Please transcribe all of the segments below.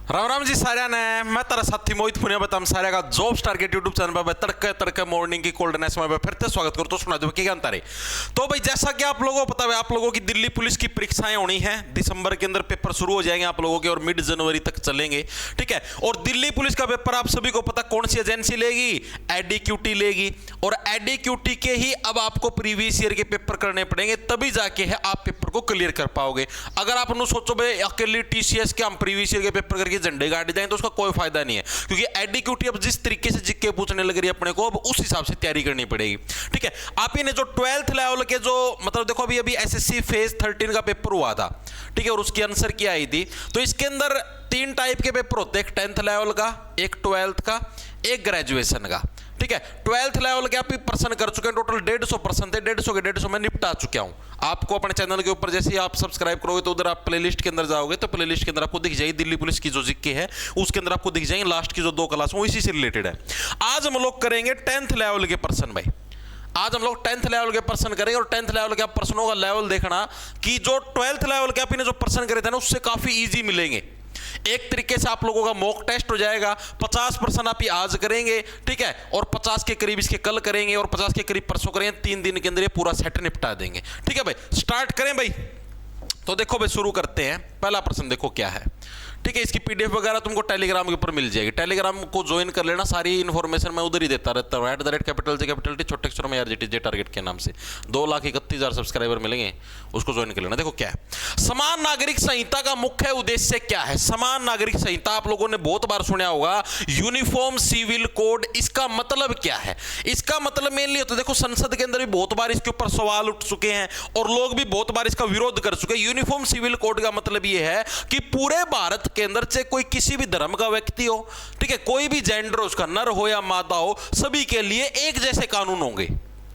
राम राम जी सारे ने मैं तेरा साथी मोहित पुनिया बता सारे का जॉब स्टार के यूट्यूब चैनल पर तड़के तड़के मॉर्निंग की कोल्डनेस समय पर फिर से स्वागत करता हूं। सुना दो क्या अंतर है। तो भाई जैसा कि आप लोगों को पता है, आप लोगों की दिल्ली पुलिस की परीक्षाएं होनी है। दिसंबर के अंदर पेपर शुरू हो जाएंगे आप लोगों के और मिड जनवरी तक चलेंगे, ठीक है। और दिल्ली पुलिस का पेपर आप सभी को पता कौन सी एजेंसी लेगी, एडीक्यूटी लेगी। और एडीक्यूटी के ही अब आपको प्रीवियस ईयर के पेपर करने पड़ेंगे, तभी जाके है आप पेपर को क्लियर कर पाओगे। अगर आप सोचो भाई अकेली टीसीएस के हम प्रीवियस ईयर के पेपर करके झंडे गाड़ दें तो उसका कोई फायदा नहीं है, क्योंकि एडीक्यूटी अब जिस तरीके से जिक्के पूछने लग रही है अपने को, अब उस हिसाब से तैयारी करनी पड़ेगी, ठीक है। आप ने जो 12th लेवल के जो मतलब देखो अभी एसएससी फेज 13 का पेपर हुआ था, ठीक है, और उसकी आंसर की आई थी। तो इसके अंदर 3 टाइप के पेपर होते हैं, एक 10th लेवल का, एक 12th का, एक ग्रेजुएशन का, ठीक है। 12th लेवल के आप प्रश्न कर चुके हैं, टोटल 150 प्रश्न थे, 150 के 150 में निपटा चुका हूं। आपको अपने चैनल के ऊपर जैसे ही आप सब्सक्राइब करोगे तो उधर आप प्लेलिस्ट के अंदर जाओगे तो प्लेलिस्ट के अंदर आपको दिख जाएगी दिल्ली पुलिस की जो जिक्के है, उसके अंदर आपको दिख जाएंगे लास्ट की जो 2 क्लास वो इसी से रिलेटेड है। आज हम लोग करेंगे 10th लेवल के प्रश्न भाई। आज हम लोग 10th लेवल के प्रश्न करेंगे और 10th लेवल के प्रश्नों का लेवल देखना कि जो 12th लेवल के आपने जो प्रश्न करे थे ना उससे काफी इजी मिलेंगे। एक तरीके से आप लोगों का मॉक टेस्ट हो जाएगा। 50 प्रश्न आप आज करेंगे, ठीक है, और 50 के करीब इसके कल करेंगे और 50 के करीब परसों करेंगे। 3 दिन के अंदर ये पूरा सेट निपटा देंगे, ठीक है भाई। स्टार्ट करें भाई। तो देखो भाई शुरू करते हैं। पहला प्रश्न देखो क्या है, ठीक है। इसकी पीडीएफ वगैरह तुमको टेलीग्राम के ऊपर मिल जाएगी। टेलीग्राम को ज्वाइन कर लेना, सारी इन्फॉर्मेशन मैं उधर ही देता रहता हूँ। @capital T छोटे अक्षरों में RGT टारगेट के नाम से 2,31,000 सब्सक्राइबर मिलेंगे, उसको ज्वाइन कर लेना। देखो क्या है, समान नागरिक संहिता का मुख्य उद्देश्य क्या है। समान नागरिक संहिता आप लोगों ने बहुत बार सुना होगा, यूनिफॉर्म सिविल कोड। इसका मतलब क्या है? इसका मतलब मेनली होता है, देखो संसद के अंदर भी बहुत बार इसके ऊपर सवाल उठ चुके हैं और लोग भी बहुत बार इसका विरोध कर चुके हैं। यूनिफॉर्म सिविल कोड का मतलब यह है कि पूरे भारत के अंदर से कोई किसी भी धर्म का व्यक्ति हो, ठीक है, कोई भी जेंडर हो, उसका नर हो या मादा हो, सभी के लिए एक जैसे कानून होंगे।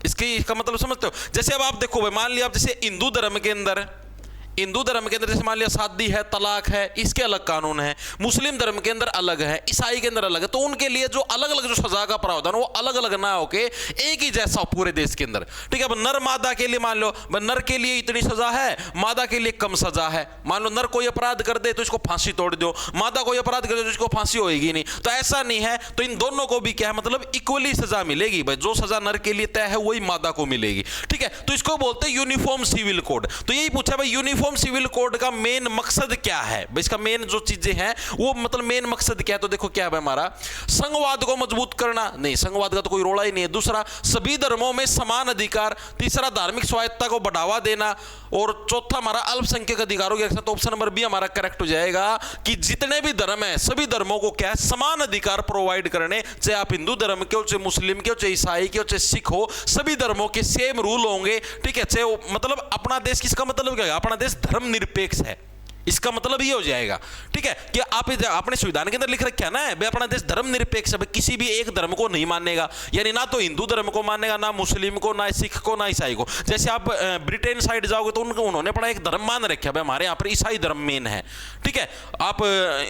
इसका मतलब समझते हो? जैसे अब आप देखो भाई, मान लिया आप जैसे हिंदू धर्म के अंदर जैसे मान लिया शादी है, तलाक है, इसके अलग कानून है। मुस्लिम धर्म के अंदर अलग है, ईसाई के अंदर अलग है। तो उनके लिए जो अलग अलग जो सजा का प्रावधान वो अलग अलग ना होके एक ही जैसा पूरे देश के अंदर, ठीक है। अब नर मादा के लिए मान लो नर के लिए इतनी सजा है, मादा के लिए कम सजा है। मान लो नर कोई अपराध कर दे तो इसको फांसी तोड़ दो, मादा कोई अपराध कर दे तो इसको फांसी होगी नहीं। तो ऐसा नहीं है, तो इन दोनों को भी क्या है, मतलब इक्वली सजा मिलेगी भाई। जो सजा नर के लिए तय है वही मादा को मिलेगी, ठीक है। तो इसको बोलते हैं यूनिफॉर्म सिविल कोड। तो यही पूछा भाई, यूनिफॉर्म सिविल कोड का मेन मकसद क्या है भाई? इसका मेन जो चीजें हैं वो मतलब मेन मकसद क्या है? तो देखो क्या है हमारा, संघवाद को मजबूत करना। नहीं, संघवाद का तो कोई रोड़ा ही नहीं है। दूसरा, सभी धर्मों में समान अधिकार। तीसरा, धार्मिक स्वायत्तता को बढ़ावा देना। और चौथा हमारा अल्पसंख्यक अधिकारों की रक्षा। तो ऑप्शन नंबर बी हमारा करेक्ट हो जाएगा कि जितने भी धर्म है सभी धर्मों को क्या है, समान अधिकार प्रोवाइड करने। चाहे आप हिंदू धर्म के हो, चाहे मुस्लिम के हो, चाहे ईसाई के हो, चाहे सिख हो, सभी धर्मों के सेम रूल होंगे, ठीक है। चाहे मतलब अपना देश, किसका मतलब क्या है, अपना देश धर्मनिरपेक्ष है, इसका मतलब ये हो जाएगा, ठीक है, कि आपने संविधान के अंदर लिख रखा है ना भाई अपना देश धर्मनिरपेक्ष है, किसी भी एक धर्म को नहीं मानेगा। यानी ना तो हिंदू धर्म को मानेगा, ना मुस्लिम को, ना सिख को, ना ईसाई को। जैसे आप ब्रिटेन साइड जाओगे तो उन्होंने अपना एक धर्म मान रखा है भाई, हमारे यहाँ पर ईसाई धर्म मेन है, ठीक है। आप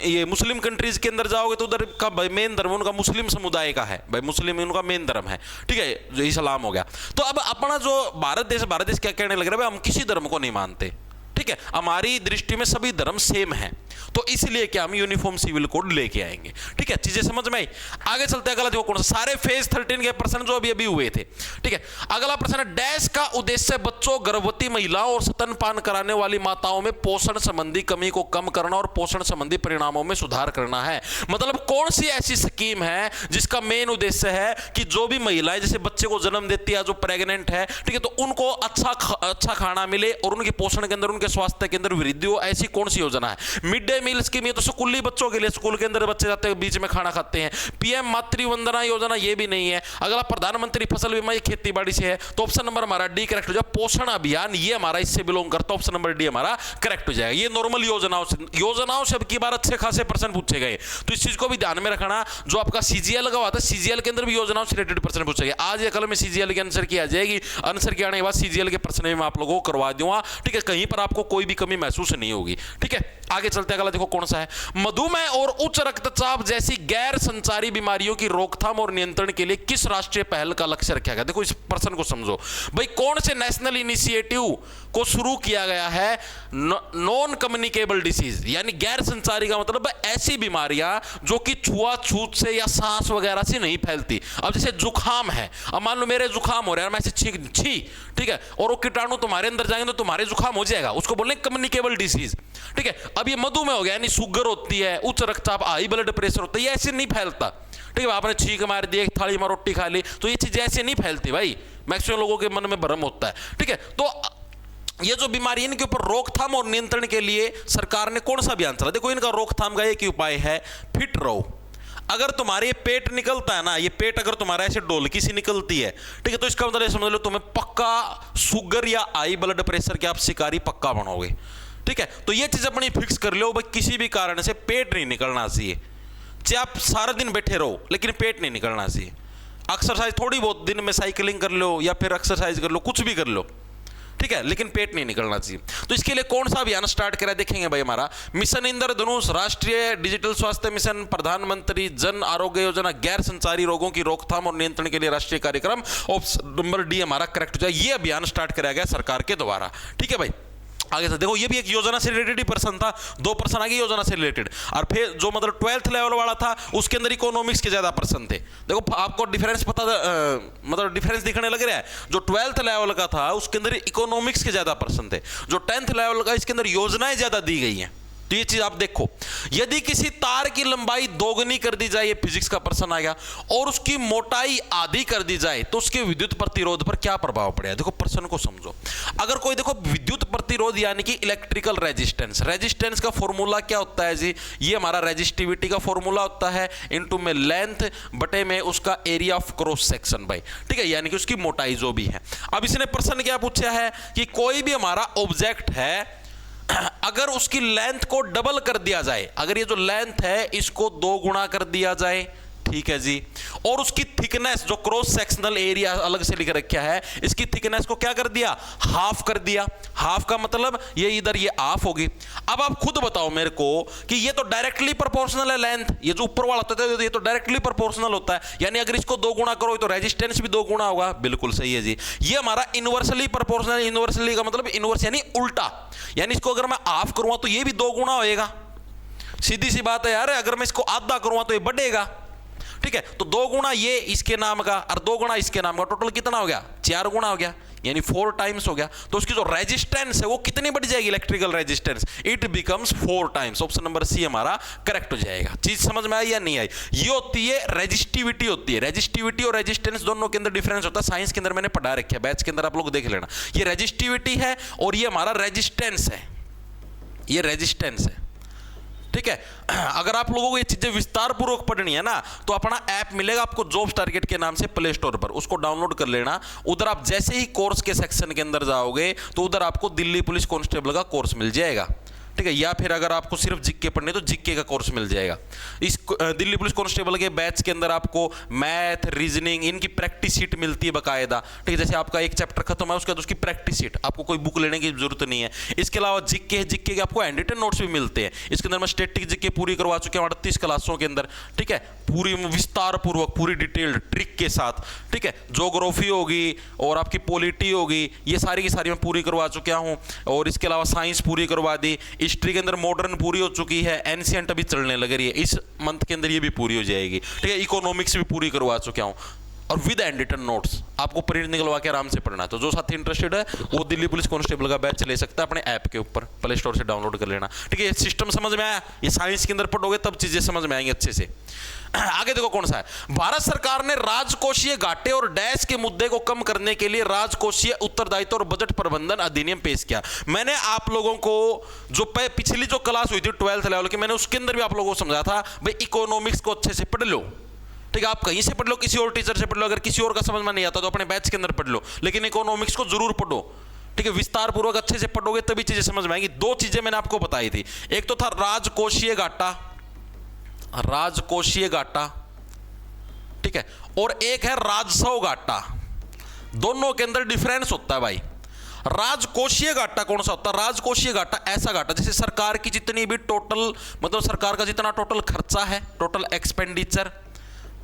ये मुस्लिम कंट्रीज के अंदर जाओगे तो उधर का मेन धर्म उनका मुस्लिम समुदाय का है भाई, मुस्लिम उनका मेन धर्म है, ठीक है, जो इस्लाम हो गया। तो अब अपना जो भारत देश क्या कहने लग रहा है, हम किसी धर्म को नहीं मानते, ठीक है, हमारी दृष्टि में सभी धर्म सेम है। तो इसलिए क्या हम यूनिफॉर्म सिविल कोड लेके आएंगे, ठीक है। चीजें समझ में आई? आगे चलते हैं। अगला देखो कौन सा, सारे फेज 13 के प्रश्न जो अभी हुए थे, ठीक है। अगला प्रश्न है, डैश का उद्देश्य बच्चों, गर्भवती महिलाओं और स्तनपान कराने वाली माताओं में पोषण संबंधी कमी को कम करना और पोषण संबंधी परिणामों में सुधार करना है। मतलब कौन सी ऐसी स्कीम है जिसका मेन उद्देश्य है कि जो भी महिलाएं जैसे बच्चे को जन्म देती है, जो प्रेग्नेंट है, ठीक है, तो उनको अच्छा खाना मिले और उनके पोषण के अंदर, उनके स्वास्थ्य के अंदर वृद्धि हो। ऐसी कौन सी योजना है? मिड डे मील स्कीम, ये तो स्कूली बच्चों के लिए, स्कूल के अंदर बच्चे जाते हैं, बीच में खाना खाते हैं। पीएम मातृ वंदना योजना, ये भी नहीं है। अगला प्रधानमंत्री फसल बीमा, ये खेती बाड़ी से है। तो ऑप्शन नंबर हमारा डी करेक्ट हो जाएगा। पोषण अभियान, ये हमारा इससे बिलोंग करता है, ऑप्शन नंबर डी हमारा करेक्ट हो जाएगा। ये नॉर्मल योजनाओं से अब की बार अच्छे खासे प्रश्न पूछे गए, तो इस चीज को भी ध्यान में रखना। जो आपका सीजीएल लगा हुआ था, सीजीएल के अंदर भी योजनाओं से रिलेटेड प्रश्न पूछे गए। आज या कल में सीजीएल के आंसर की आ जाएगी, आंसर के आने के बाद सीजीएल के प्रश्न में मैं आप लोगों को करवा दूंगा, ठीक है। कहीं पर आपको कोई भी कमी महसूस नहीं होगी। ठीक है, आगे चलते अगला देखो कौन सा है। मधुमेह और उच्च रक्तचाप जैसी गैर संचारी बीमारियों की रोकथाम और नियंत्रण के लिए किस राष्ट्रीय पहल का लक्ष्य रखा गया? देखो इस प्रश्न को समझो भाई, कौन से नेशनल इनिशिएटिव को शुरू किया गया है? नॉन कम्युनिकेबल डिसीज, यानी गैर संचारी का मतलब ऐसी बीमारियां जो कि छुआछूत से या सांस वगैरह से नहीं फैलती। अब जैसे जुकाम है, अब मान लो मेरे जुकाम हो रहा है, मैं ऐसे छी, ठीक है, और वो कीटाणु तुम्हारे अंदर जाएंगे तो तुम्हारे जुकाम हो जाएगा, उसको बोलेंगे कम्युनिकेबल डिसीज। ठीक है, अब ये मधुमेह हो गया, यानी शुगर होती है, उच्च रक्तचाप, हाई ब्लड प्रेशर होता है, ये ऐसे नहीं फैलता। ठीक है, आपने छींक मार दी, एक थाली में रोटी खा ली, तो ये चीज ऐसे नहीं फैलती भाई, मैक्सिमम लोगों के मन में भ्रम होता है। ठीक है, तो ये जो बीमारी, इनके ऊपर रोकथाम और नियंत्रण के लिए सरकार ने कौन सा अभियान चला? देखो इनका रोकथाम का एक ही उपाय है, फिट रहो। अगर तुम्हारे ये पेट निकलता है ना, ये पेट अगर तुम्हारा ऐसे ढोलकी सी निकलती है, ठीक है, तो इसका मतलब समझ लो तुम्हें पक्का शुगर या हाई ब्लड प्रेशर के आप शिकारी पक्का बनोगे। ठीक है, तो ये चीज अपनी फिक्स कर लो भाई, किसी भी कारण से पेट नहीं निकलना चाहिए, चाहे आप सारा दिन बैठे रहो लेकिन पेट नहीं निकलना चाहिए। एक्सरसाइज थोड़ी बहुत दिन में साइकिलिंग कर लो या फिर एक्सरसाइज कर लो, कुछ भी कर लो, ठीक है, लेकिन पेट नहीं निकलना चाहिए। तो इसके लिए कौन सा अभियान स्टार्ट करा देखेंगे भाई, हमारा मिशन इंद्रधनुष, राष्ट्रीय डिजिटल स्वास्थ्य मिशन, प्रधानमंत्री जन आरोग्य योजना, गैर संचारी रोगों की रोकथाम और नियंत्रण के लिए राष्ट्रीय कार्यक्रम, ऑप्शन नंबर डी हमारा करेक्ट हो जाए। ये अभियान स्टार्ट कराया गया सरकार के द्वारा। ठीक है भाई, आगे से देखो, ये भी एक योजना से रिलेटेड ही पर्सन था, 2 पर्सन आगे योजना से रिलेटेड, और फिर जो मतलब 12th लेवल वाला था उसके अंदर इकोनॉमिक्स के ज्यादा पर्सन थे। देखो आपको डिफरेंस पता मतलब डिफरेंस दिखने लग रहा है, जो 12th लेवल का था उसके अंदर इकोनॉमिक्स के ज्यादा पर्सन थे, जो 10th लेवल का इसके अंदर योजनाएं ज्यादा दी गई हैं। तो ये चीज आप देखो, यदि किसी तार की लंबाई दोगुनी कर दी जाए, ये फिजिक्स का प्रश्न आ गया, और उसकी मोटाई आधी कर दी जाए तो उसके विद्युत प्रतिरोध पर क्या प्रभाव पड़ेगा? देखो प्रश्न को समझो। अगर कोई देखो विद्युत प्रतिरोध यानी कि इलेक्ट्रिकल रेजिस्टेंस, रेजिस्टेंस का फॉर्मूला क्या होता है जी? ये हमारा रेजिस्टिविटी का फॉर्मूला होता है, इनटू में लेंथ बटे में उसका एरिया ऑफ क्रॉस सेक्शन भाई। ठीक है, यानी कि उसकी मोटाई जो भी है। अब इसने प्रश्न क्या पूछा है कि कोई भी हमारा ऑब्जेक्ट है, अगर उसकी लेंथ को डबल कर दिया जाए, अगर ये जो लेंथ है इसको 2 गुना कर दिया जाए, ठीक है जी, और उसकी थिकनेस जो क्रॉस सेक्शनल एरिया अलग से लिख रखा है, इसकी थिकनेस को क्या कर दिया? हाफ कर दिया। हाफ का मतलब ये इधर ये हाफ होगी। अब आप खुद बताओ मेरे को कि ये तो डायरेक्टली प्रोपोर्शनल है लेंथ, ये जो ऊपर वाला होता है ये तो डायरेक्टली प्रोपोर्शनल होता है, यानी अगर इसको 2 गुना करो तो रेजिस्टेंस भी 2 गुना होगा। बिल्कुल सही है जी, ये हमारा इनवर्सली प्रोपोर्शनल, इनवर्सली का मतलब इनवर्स यानी उल्टा, यानी इसको अगर मैं हाफ करूंगा तो ये भी 2 गुना होएगा। सीधी सी बात है यार, अगर मैं इसको आधा करूंगा तो ये बढ़ेगा। ठीक है, तो 2 गुना ये इसके नाम का और 2 गुना इसके नाम का, टोटल कितना हो गया? 4 गुना हो गया, यानी 4 टाइम्स हो गया। तो उसकी जो रेजिस्टेंस है वो कितनी बढ़ जाएगी? Electrical resistance, it becomes 4 times. Option number C हमारा करेक्ट हो जाएगा। चीज समझ में आई या नहीं आई? ये होती है रेजिस्टिविटी, होती है रेजिस्टिविटी और रेजिस्टेंस दोनों के अंदर डिफरेंस होता है। साइंस के अंदर मैंने पढ़ा रखा है, बैच के अंदर आप लोग देख लेना। ये रेजिस्टिविटी है और ये हमारा रेजिस्टेंस है, ये रेजिस्टेंस है। ठीक है, अगर आप लोगों को ये चीजें विस्तार पूर्वक पढ़नी है ना, तो अपना ऐप मिलेगा आपको जॉब्स टारगेट के नाम से प्ले स्टोर पर, उसको डाउनलोड कर लेना। उधर आप जैसे ही कोर्स के सेक्शन के अंदर जाओगे तो उधर आपको दिल्ली पुलिस कांस्टेबल का कोर्स मिल जाएगा। ठीक है, या फिर अगर आपको सिर्फ जीके पढ़ने तो जीके का कोर्स मिल जाएगा। इस दिल्ली पुलिस कांस्टेबल के बैच के अंदर आपको मैथ, रीजनिंग, इनकी प्रैक्टिस शीट मिलती है बाकायदा। ठीक है, जैसे आपका एक चैप्टर खत्म है उसके बाद उसकी प्रैक्टिस शीट, आपको कोई बुक लेने की जरूरत नहीं है। इसके अलावा जीके के आपको हैंड रिटन नोट्स भी मिलते हैं। इसके अंदर मैं स्टैटिक जीके पूरी करवा चुके हैं 38 क्लासों के अंदर। ठीक है, पूरी विस्तार पूर्वक, पूरी डिटेल्ड ट्रिक के साथ। ठीक है, ज्योग्राफी होगी और आपकी पॉलिटी होगी, ये सारी की सारी मैं पूरी करवा चुका हूँ। और इसके अलावा साइंस पूरी करवा दी, हिस्ट्री के अंदर मॉडर्न पूरी हो चुकी है, एंशिएंट अभी चलने लग रही है, इस मंथ के अंदर ये भी पूरी हो जाएगी। ठीक है, इकोनॉमिक्स भी पूरी करवा चुका हूं और विद हैंड रिटन नोट्स, आपको प्रिंट निकलवा के आराम से पढ़ना है। तो जो साथी इंटरेस्टेड है वो दिल्ली पुलिस कांस्टेबल का बैच ले सकता है अपने ऐप के ऊपर, प्ले स्टोर से डाउनलोड कर लेना। ठीक है, सिस्टम समझ में आया? ये साइंस के अंदर पढ़ोगे तब चीजें समझ में आएंगी अच्छे से। आगे देखो कौन सा है। भारत सरकार ने राजकोषीय घाटे और डैश के मुद्दे को कम करने के लिए राजकोषीय उत्तरदायित्व और बजट प्रबंधन अधिनियम पेश किया। मैंने आप लोगों को जो पिछली जो क्लास हुई थी 12th लेवल की, मैंने उसके अंदर भी आप लोगों को समझाया था भाई इकोनॉमिक्स को अच्छे से पढ़ लो। ठीक है, आप कहीं से पढ़ लो, किसी और टीचर से पढ़ लो, अगर किसी और का समझ में नहीं आता तो अपने बैच के अंदर पढ़ लो, लेकिन इकोनॉमिक्स को जरूर पढ़ो। ठीक है, विस्तार पूर्वक अच्छे से पढ़ोगे तभी चीजें समझ में आएंगी। 2 चीजें मैंने आपको बताई थी, एक तो था राजकोषीय घाटा, राजकोषीय घाटा, ठीक है, और एक है राजस्व घाटा। दोनों के अंदर डिफरेंस होता है भाई। राजकोषीय घाटा कौन सा होता है? राजकोषीय घाटा ऐसा घाटा जैसे सरकार की जितनी भी टोटल, मतलब सरकार का जितना टोटल खर्चा है, टोटल एक्सपेंडिचर,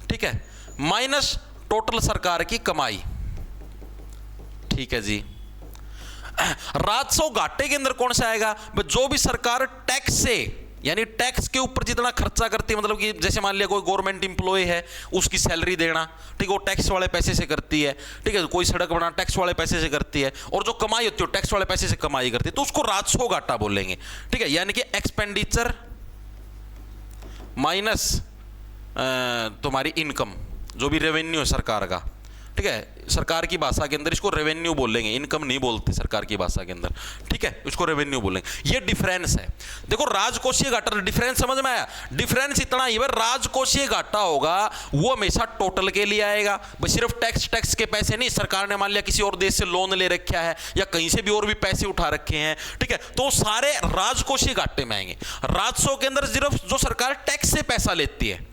ठीक है, माइनस टोटल सरकार की कमाई, ठीक है जी। राजस्व घाटे के अंदर कौन सा आएगा? जो भी सरकार टैक्स से, यानी टैक्स के ऊपर जितना खर्चा करती है, मतलब कि जैसे मान लिया कोई गवर्नमेंट इंप्लॉय है, उसकी सैलरी देना, ठीक है, वो टैक्स वाले पैसे से करती है, ठीक है, कोई सड़क बनाना टैक्स वाले पैसे से करती है, और जो कमाई होती है टैक्स वाले पैसे से कमाई करती है, तो उसको राजस्व घाटा बोलेंगे, ठीक है। यानी कि एक्सपेंडिचर माइनस तुम्हारी इनकम, जो भी रेवेन्यू है सरकार का, ठीक है, सरकार की भाषा के अंदर इसको रेवेन्यू बोलेंगे, इनकम नहीं बोलते सरकार की भाषा के अंदर, ठीक है, उसको रेवेन्यू बोलेंगे। ये डिफरेंस है। देखो राजकोषीय घाटा, डिफरेंस समझ में आया? डिफरेंस इतना ही है, राजकोषीय घाटा होगा वो हमेशा टोटल के लिए आएगा, बस सिर्फ टैक्स के पैसे नहीं, सरकार ने मान लिया किसी और देश से लोन ले रखा है या कहीं से भी और भी पैसे उठा रखे हैं, ठीक है, तो सारे राजकोषीय घाटे में आएंगे। राजस्व के अंदर सिर्फ जो सरकार टैक्स से पैसा लेती है,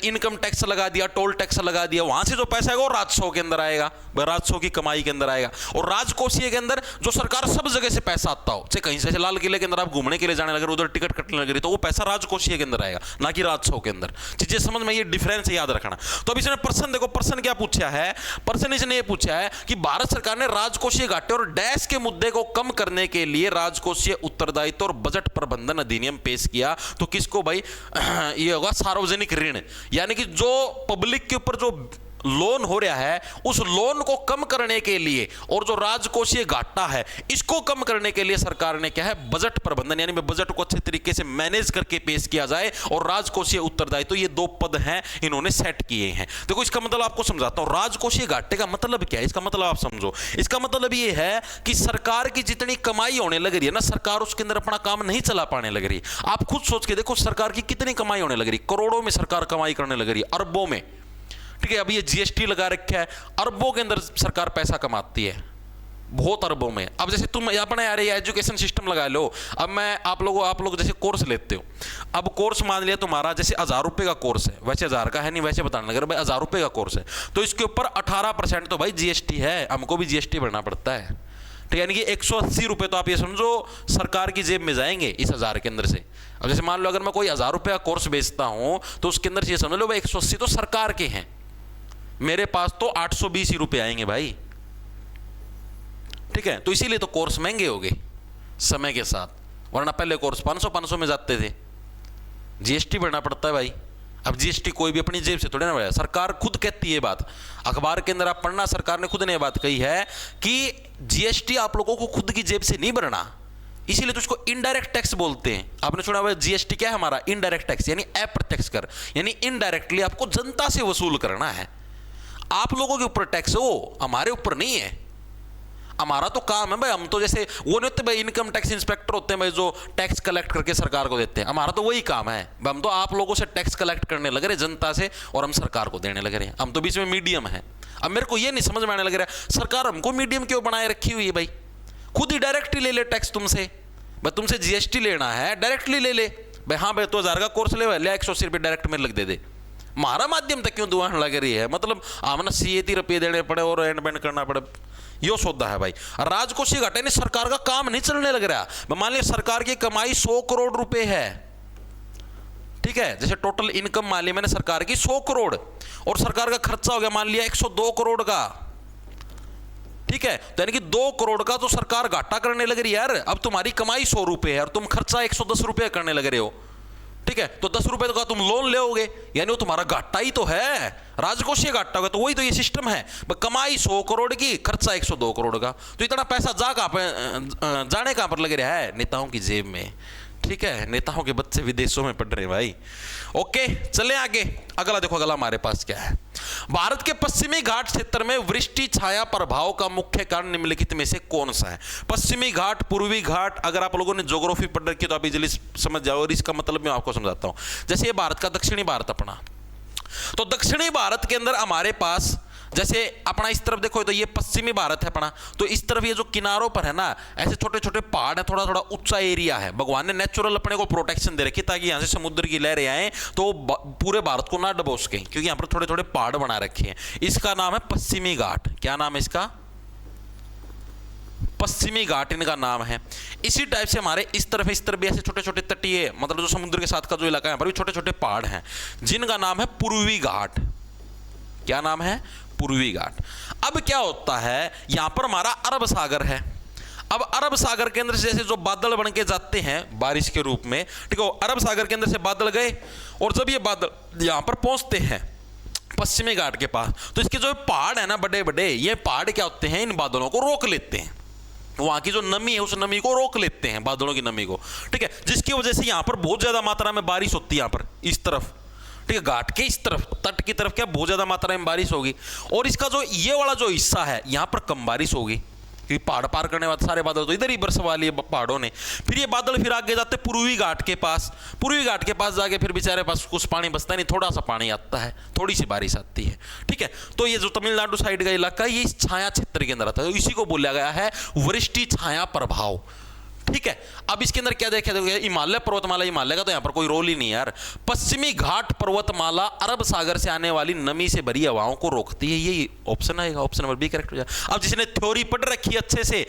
इनकम टैक्स लगा दिया, टोल टैक्स लगा दिया, वहां से जो पैसा है वो राजस्व के अंदर आएगा, राजस्व की कमाई के अंदर आएगा। और राजकोषीय के अंदर जो सरकार सब जगह से पैसा आता हो, चाहे कहीं से लाल किले के अंदर आप घूमने के लिए जाने लगे, उधर टिकट कटने लगे, तो वो पैसा राजकोषीय के अंदर आएगा, ना कि राजस्व के अंदर। चीजें समझ में, ये डिफरेंस याद रखना। तो अब इसने प्रश्न देखो, प्रश्न क्या पूछा है? प्रश्न इसने ये पूछा है कि भारत सरकार ने राजकोषीय घाटे और डैश के मुद्दे को कम करने के लिए राजकोषीय उत्तरदायित्व और बजट प्रबंधन अधिनियम पेश किया, तो किसको भाई? ये होगा सार्वजनिक ऋण, यानी कि जो पब्लिक के ऊपर जो लोन हो रहा है, उस लोन को कम करने के लिए, और जो राजकोषीय घाटा है इसको कम करने के लिए सरकार ने क्या है? बजट प्रबंधन, यानी बजट को अच्छे तरीके से मैनेज करके पेश किया जाए, और राजकोषीय उत्तरदायित्व, तो ये दो पद हैं इन्होंने सेट किए हैं। देखो इसका मतलब आपको समझाता हूं, राजकोषीय घाटे का मतलब क्या है, इसका मतलब आप समझो। इसका मतलब ये है कि सरकार की जितनी कमाई होने लग रही है ना, सरकार उसके अंदर अपना काम नहीं चला पाने लग रही। आप खुद सोच के देखो, सरकार की कितनी कमाई होने लग रही, करोड़ों में सरकार कमाई करने लग रही है, अरबों में, ठीक है। अब ये जीएसटी लगा रखा है, अरबों के अंदर सरकार पैसा कमाती है, बहुत अरबों में। अब जैसे तुम अपने यार ये एजुकेशन सिस्टम लगा लो, अब मैं आप लोग जैसे कोर्स लेते हो, अब कोर्स मान लिया तुम्हारा जैसे 1000 रुपये का कोर्स है, वैसे 1000 का है नहीं, वैसे बताने लगे भाई 1000 रुपये का कोर्स है, तो इसके ऊपर 18% तो भाई जीएसटी है, हमको भी जीएसटी भरना पड़ता है, ठीक है। यानी कि 180 रुपये तो आप ये समझो सरकार की जेब में जाएंगे इस 1000 के अंदर से। अब जैसे मान लो अगर मैं कोई 1000 रुपये का कोर्स बेचता हूं, तो उसके अंदर से ये समझ लो भाई 180 तो सरकार के हैं, मेरे पास तो 820 ही रुपए आएंगे भाई, ठीक है। तो इसीलिए तो कोर्स महंगे हो गए समय के साथ, वरना पहले कोर्स 500 में जाते थे, जीएसटी भरना पड़ता है भाई। अब जीएसटी कोई भी अपनी जेब से थोड़े ना भरेगा, सरकार खुद कहती है बात, अखबार के अंदर आप पढ़ना, सरकार ने खुद ने बात कही है कि जीएसटी आप लोगों को खुद की जेब से नहीं भरना, इसीलिए तो उसको इनडायरेक्ट टैक्स बोलते हैं। आपने सुना हुआ जीएसटी क्या है हमारा? इनडायरेक्ट टैक्स, यानी अप्रत्यक्ष कर, यानी इनडायरेक्टली आपको जनता से वसूल करना है। आप लोगों के ऊपर टैक्स है, वो हमारे ऊपर नहीं है। हमारा तो काम है भाई, हम तो जैसे वो नहीं होते भाई इनकम टैक्स इंस्पेक्टर होते हैं भाई, जो टैक्स कलेक्ट करके सरकार को देते हैं, हमारा तो वही काम है। हम तो आप लोगों से टैक्स कलेक्ट करने लग रहे जनता से, और हम सरकार को देने लग रहे हैं, हम तो बीच में मीडियम है। अब मेरे को ये नहीं समझ में आने लग रहा है सरकार हमको मीडियम क्यों बनाए रखी हुई है भाई, खुद ही डायरेक्टली ले ले टैक्स तुमसे, भाई तुमसे जीएसटी लेना है डायरेक्टली ले ले भाई, हाँ भाई 2000 का कोर्स ले 180 रुपये डायरेक्ट मेरे लग दे मारा माध्यम तक क्यों दुआन लग रही है, मतलब आमना सीएती रुपये देने पड़े और एंड बैंड करना पड़े, यो सौदा है भाई। राजकोषीय घाटे ने सरकार का काम नहीं चलने लग रहा। मान लिया सरकार की कमाई 100 करोड़ रुपए है, ठीक है, जैसे टोटल इनकम मान लिया मैंने सरकार की 100 करोड़, और सरकार का खर्चा हो गया मान लिया 102 करोड़ का, ठीक है, तो यानी कि 2 करोड़ का तो सरकार घाटा करने लग रही है यार। अब तुम्हारी कमाई 100 रुपए है और तुम खर्चा 110 रुपए करने लग रहे हो, ठीक है, तो 10 रुपए का तुम लोन लोगे, यानी वो तुम्हारा घाटा ही तो है, राजकोषीय घाटा होगा। तो वही तो ये सिस्टम है, कमाई 100 करोड़ की, खर्चा 102 करोड़ का, तो इतना पैसा जाने कहां पर लग रहा है? नेताओं की जेब में, ठीक है। नेताओं के बच्चे विदेशों में पढ़ रहे हैं भाई। ओके चले आगे, अगला देखो, अगला हमारे पास क्या है। भारत के पश्चिमी घाट क्षेत्र में वृष्टि छाया प्रभाव का मुख्य कारण निम्नलिखित में से कौन सा है? पश्चिमी घाट, पूर्वी घाट, अगर आप लोगों ने ज्योग्राफी पढ़ रखी है तो आप इजीली समझ जाओ, और इसका मतलब मैं आपको समझाता हूं। जैसे ये भारत का दक्षिणी भारत अपना, तो दक्षिणी भारत के अंदर हमारे पास जैसे अपना इस तरफ देखो तो ये पश्चिमी भारत है अपना, तो इस तरफ ये जो किनारों पर है ना ऐसे छोटे छोटे पहाड़ है, थोड़ा थोड़ा ऊंचा एरिया है, भगवान ने नेचुरल अपने को प्रोटेक्शन दे रखी ताकि यहाँ से समुद्र की लहरें आए तो पूरे भारत को ना डुबो सके, क्योंकि यहाँ पर थोड़े थोड़े पहाड़ बना रखे हैं। इसका नाम है पश्चिमी घाट। क्या नाम है इसका? पश्चिमी घाट इनका नाम है। इसी टाइप से हमारे इस तरफ भी ऐसे छोटे छोटे तटीय, मतलब जो समुद्र के साथ का जो इलाका है, पर भी छोटे छोटे पहाड़ हैं जिनका नाम है पूर्वी घाट। क्या नाम है? पूर्वी घाट। अब क्या होता है, यहां पर हमारा अरब सागर है। अब अरब सागर के अंदर से जैसे जो बादल बन के जाते हैं बारिश के रूप में, ठीक है, अरब सागर के अंदर से बादल गए और जब ये बादल यहां पर पहुंचते हैं पश्चिमी घाट के पास, तो इसके जो पहाड़ है ना बड़े बड़े, ये पहाड़ क्या होते हैं, इन बादलों को रोक लेते हैं। वहां की जो नमी है उस नमी को रोक लेते हैं, बादलों की नमी को, ठीक है, जिसकी वजह से यहां पर बहुत ज्यादा मात्रा में बारिश होती है। यहां पर इस तरफ, ठीक है, घाट के इस तरफ, तट की तरफ क्या बहुत ज्यादा मात्रा में बारिश होगी, और इसका जो ये वाला जो हिस्सा है यहां पर कम बारिश होगी, क्योंकि पहाड़ पार करने वाले सारे बादल तो इधर ही बरसवा लिए पहाड़ों ने। फिर ये बादल फिर आगे जाते पूर्वी घाट के पास, पूर्वी घाट के पास जाके फिर बेचारे पास कुछ पानी बचता नहीं, थोड़ा सा पानी आता है, थोड़ी सी बारिश आती है, ठीक है। तो ये जो तमिलनाडु साइड का इलाका ये इस छाया क्षेत्र के अंदर आता है, तो इसी को बोला गया है वृष्टि छाया प्रभाव, ठीक है। अब इसके अंदर क्या देखा जाएगा, हिमालय पर्वतमाला, हिमालय का तो यहां पर कोई रोल ही नहीं यार। पश्चिमी घाट पर्वतमाला अरब सागर से आने वाली नमी से भरी हवाओं को रोकती है, ये ऑप्शन आएगा, ऑप्शन नंबर बी करेक्ट हो जाएगा। अब जिसने थ्योरी पढ़ रखी है अच्छे से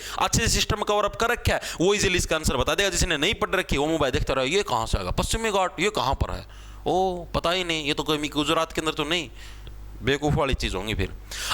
सिस्टम कवर अप कर रखा है वो इजीली इसका आंसर बता देगा। जिसने नहीं पढ़ रखी वो मोबाइल देखता रहा, ये कहां से आएगा पश्चिमी घाट, ये कहां पर है, ओ पता ही नहीं, ये तो कहीं गुजरात के अंदर तो नहीं, बेवकूफ वाली चीज होंगी फिर।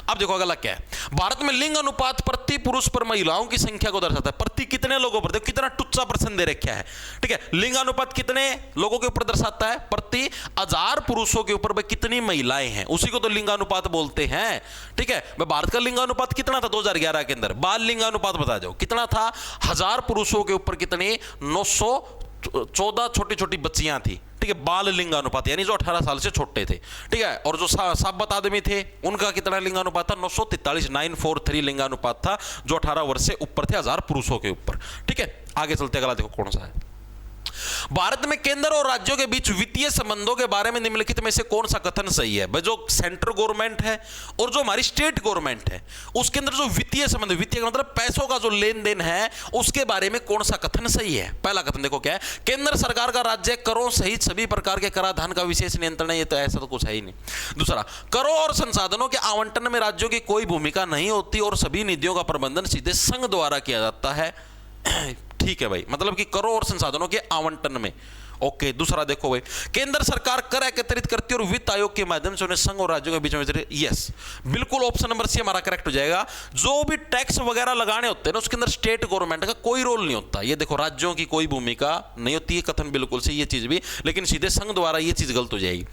अब देखो अगला क्या है, भारत में लिंग अनुपात प्रति पुरुष पर महिलाओं की संख्या को दर्शाता है। प्रति कितने लोगों पर, देखो कितना टुच्चा परसेंट दे रखा है, ठीक है। लिंग अनुपात कितने लोगों के ऊपर दर्शाता है, प्रति 1000 पुरुषों के ऊपर कितनी महिलाएं हैं, उसी को तो लिंगानुपात बोलते हैं, ठीक है। भारत का लिंगानुपात कितना था 2011 के अंदर, बाल लिंगानुपात बता दो कितना था, 1000 पुरुषों के ऊपर कितने 914 छोटी छोटी बच्चियां थी, ठीक है, बाल लिंगानुपात यानी जो 18 साल से छोटे थे, ठीक है। और जो साबत आदमी थे उनका कितना लिंगानुपात था, 943, 943 लिंगानुपात था, जो 18 वर्ष से ऊपर थे 1000 पुरुषों के ऊपर, ठीक है। आगे चलते अगला देखो कौन सा है, भारत में केंद्र और राज्यों के बीच वित्तीय संबंधों के बारे में निम्नलिखित में से कौन सा कथन सही है। भाई जो सेंट्रल गवर्नमेंट है और जो हमारी स्टेट गवर्नमेंट है उसके अंदर जो वित्तीय संबंध, वित्तीय मतलब पैसों का जो लेन देन है, उसके बारे में कौन सा कथन सही है। पहला कथन देखो क्या है, केंद्र सरकार का राज्य करों सहित सभी प्रकार के कराधान का विशेष नियंत्रण है, ये तो ऐसा तो कुछ है ही नहीं। दूसरा, करों और संसाधनों के आवंटन में राज्यों की कोई भूमिका नहीं होती और सभी निधियों का प्रबंधन सीधे संघ द्वारा किया जाता है, ठीक है भाई, मतलब कि करों और संसाधनों के आवंटन में, ओके। दूसरा देखो भाई, केंद्र सरकार कर एकत्रित करती है और वित्त आयोग के माध्यम से उन्हें संघ और राज्यों के बीच में, यस बिल्कुल ऑप्शन नंबर सी हमारा करेक्ट हो जाएगा। जो भी टैक्स वगैरह लगाने होते हैं ना उसके अंदर स्टेट गवर्नमेंट का कोई रोल नहीं होता, ये देखो राज्यों की कोई भूमिका नहीं होती है, कथन बिल्कुल सही ये चीज भी, लेकिन सीधे संघ द्वारा ये चीज गलत हो जाएगी।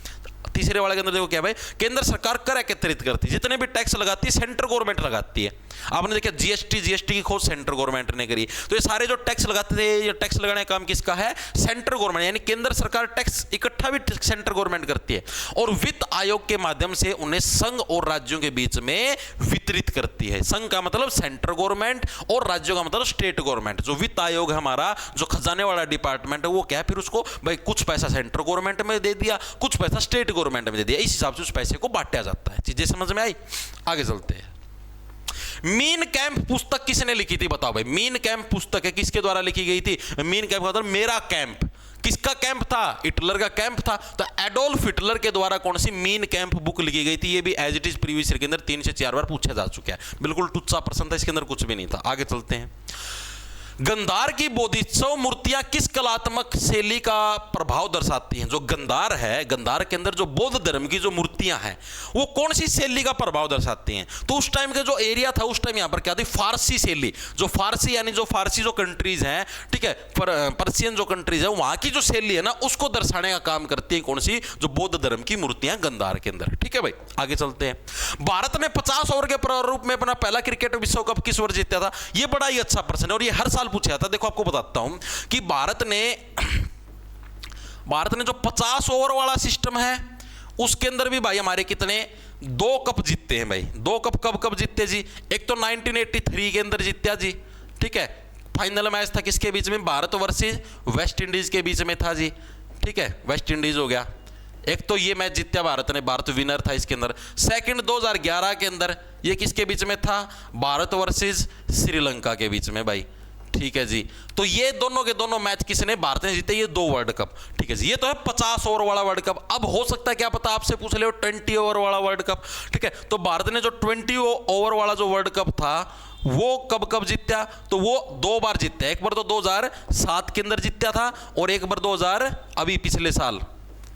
तीसरे वाले के अंदर देखो क्या भाई, केंद्र सरकार कर एकत्रित करती है, जितने भी टैक्स लगाती है सेंट्रल गवर्नमेंट लगाती है। आपने देखा जीएसटी की खोज सेंट्रल गवर्नमेंट ने करी, तो ये सारे जो टैक्स लगाते थे, ये टैक्स लगाने का काम किसका है, सेंट्रल गवर्नमेंट, यानी केंद्र सरकार टैक्स इकट्ठा भी सेंट्रल गवर्नमेंट करती है और वित्त आयोग के माध्यम से उन्हें संघ और राज्यों के बीच में वितरित करती है। संघ का मतलब सेंट्रल गवर्नमेंट और राज्यों का मतलब स्टेट गवर्नमेंट। जो वित्त आयोग है हमारा, जो खजाने वाला डिपार्टमेंट है, वो क्या है, फिर उसको भाई कुछ पैसा सेंट्रल गवर्नमेंट में दे दिया, कुछ पैसा स्टेट गवर्नमेंट में दे दिया, इस हिसाब से उस पैसे को बांटा जाता है। चीजें समझ में आई? आगे चलते हैं। मीन कैंप पुस्तक किसने लिखी थी, बताओ भाई। मीन कैंप पुस्तक है, किसके द्वारा लिखी गई थी? मीन कैंप का मतलब मेरा कैंप। किसका कैंप था? हिटलर का कैंप था। तो एडोल्फ हिटलर के द्वारा कौन सी मीन कैंप बुक लिखी गई थी? ये भी as it is previous year के अंदर 3 से 4 बार पूछा जा चुका है, बिल्कुल टुच्चा प्रश्न था, इसके अंदर कुछ भी नहीं था। आगे चलते हैं। गंधार की बोधिसत्व मूर्तियां किस कलात्मक शैली का प्रभाव दर्शाती हैं? जो गंधार है, गंधार के अंदर जो बौद्ध धर्म की जो मूर्तियां हैं वो कौन सी शैली का प्रभाव दर्शाती हैं? तो उस टाइम का जो एरिया था, उस टाइम यहां पर क्या थी, फारसी शैली। जो फारसी यानी जो फारसी जो कंट्रीज हैं, ठीक है, पर्शियन जो कंट्रीज है, वहां की जो शैली है ना उसको दर्शाने का काम करती है कौन सी, जो बौद्ध धर्म की मूर्तियां गंधार के अंदर, ठीक है भाई। आगे चलते हैं। भारत ने 50 ओवर के प्रारूप में अपना पहला क्रिकेट विश्व कप किस वर्ष जीता था? ये बड़ा ही अच्छा प्रश्न है और ये हर साल पूछा था। देखो आपको बताता हूं कि भारत ने जो 50 ओवर वाला सिस्टम है उसके अंदर भी भाई हमारे कितने 2 कप जीतते हैं भाई। 2 कप कब जीतते जी? एक तो 1983 के अंदर जीता जी, ठीक है, फाइनल मैच था किसके बीच में? भारत वर्सेस वेस्ट इंडीज के बीच में था जी, ठीक है, वेस्ट इंडीज हो गया। एक तो ये मैच जीता भारत ने, भारत विनर था इसके अंदर। सेकंड 2011 के अंदर ये किसके बीच में था? भारत वर्सेस श्रीलंका के बीच में भाई, ठीक है जी। तो ये दोनों के दोनों मैच किसने, भारत ने जीते, ये 2 वर्ल्ड कप। ठीक है जी। ये तो है 50 ओवर वाला वर्ल्ड कप। अब हो सकता है क्या पता आपसे पूछ ले 20 ओवर वाला वर्ल्ड कप। ठीक है, तो भारत ने जो 20 ओवर वाला जो वर्ल्ड कप था वो कब कब जीता, तो वो 2 बार जीता। एक बार तो 2007 के अंदर जीता था और एक बार 2000 अभी पिछले साल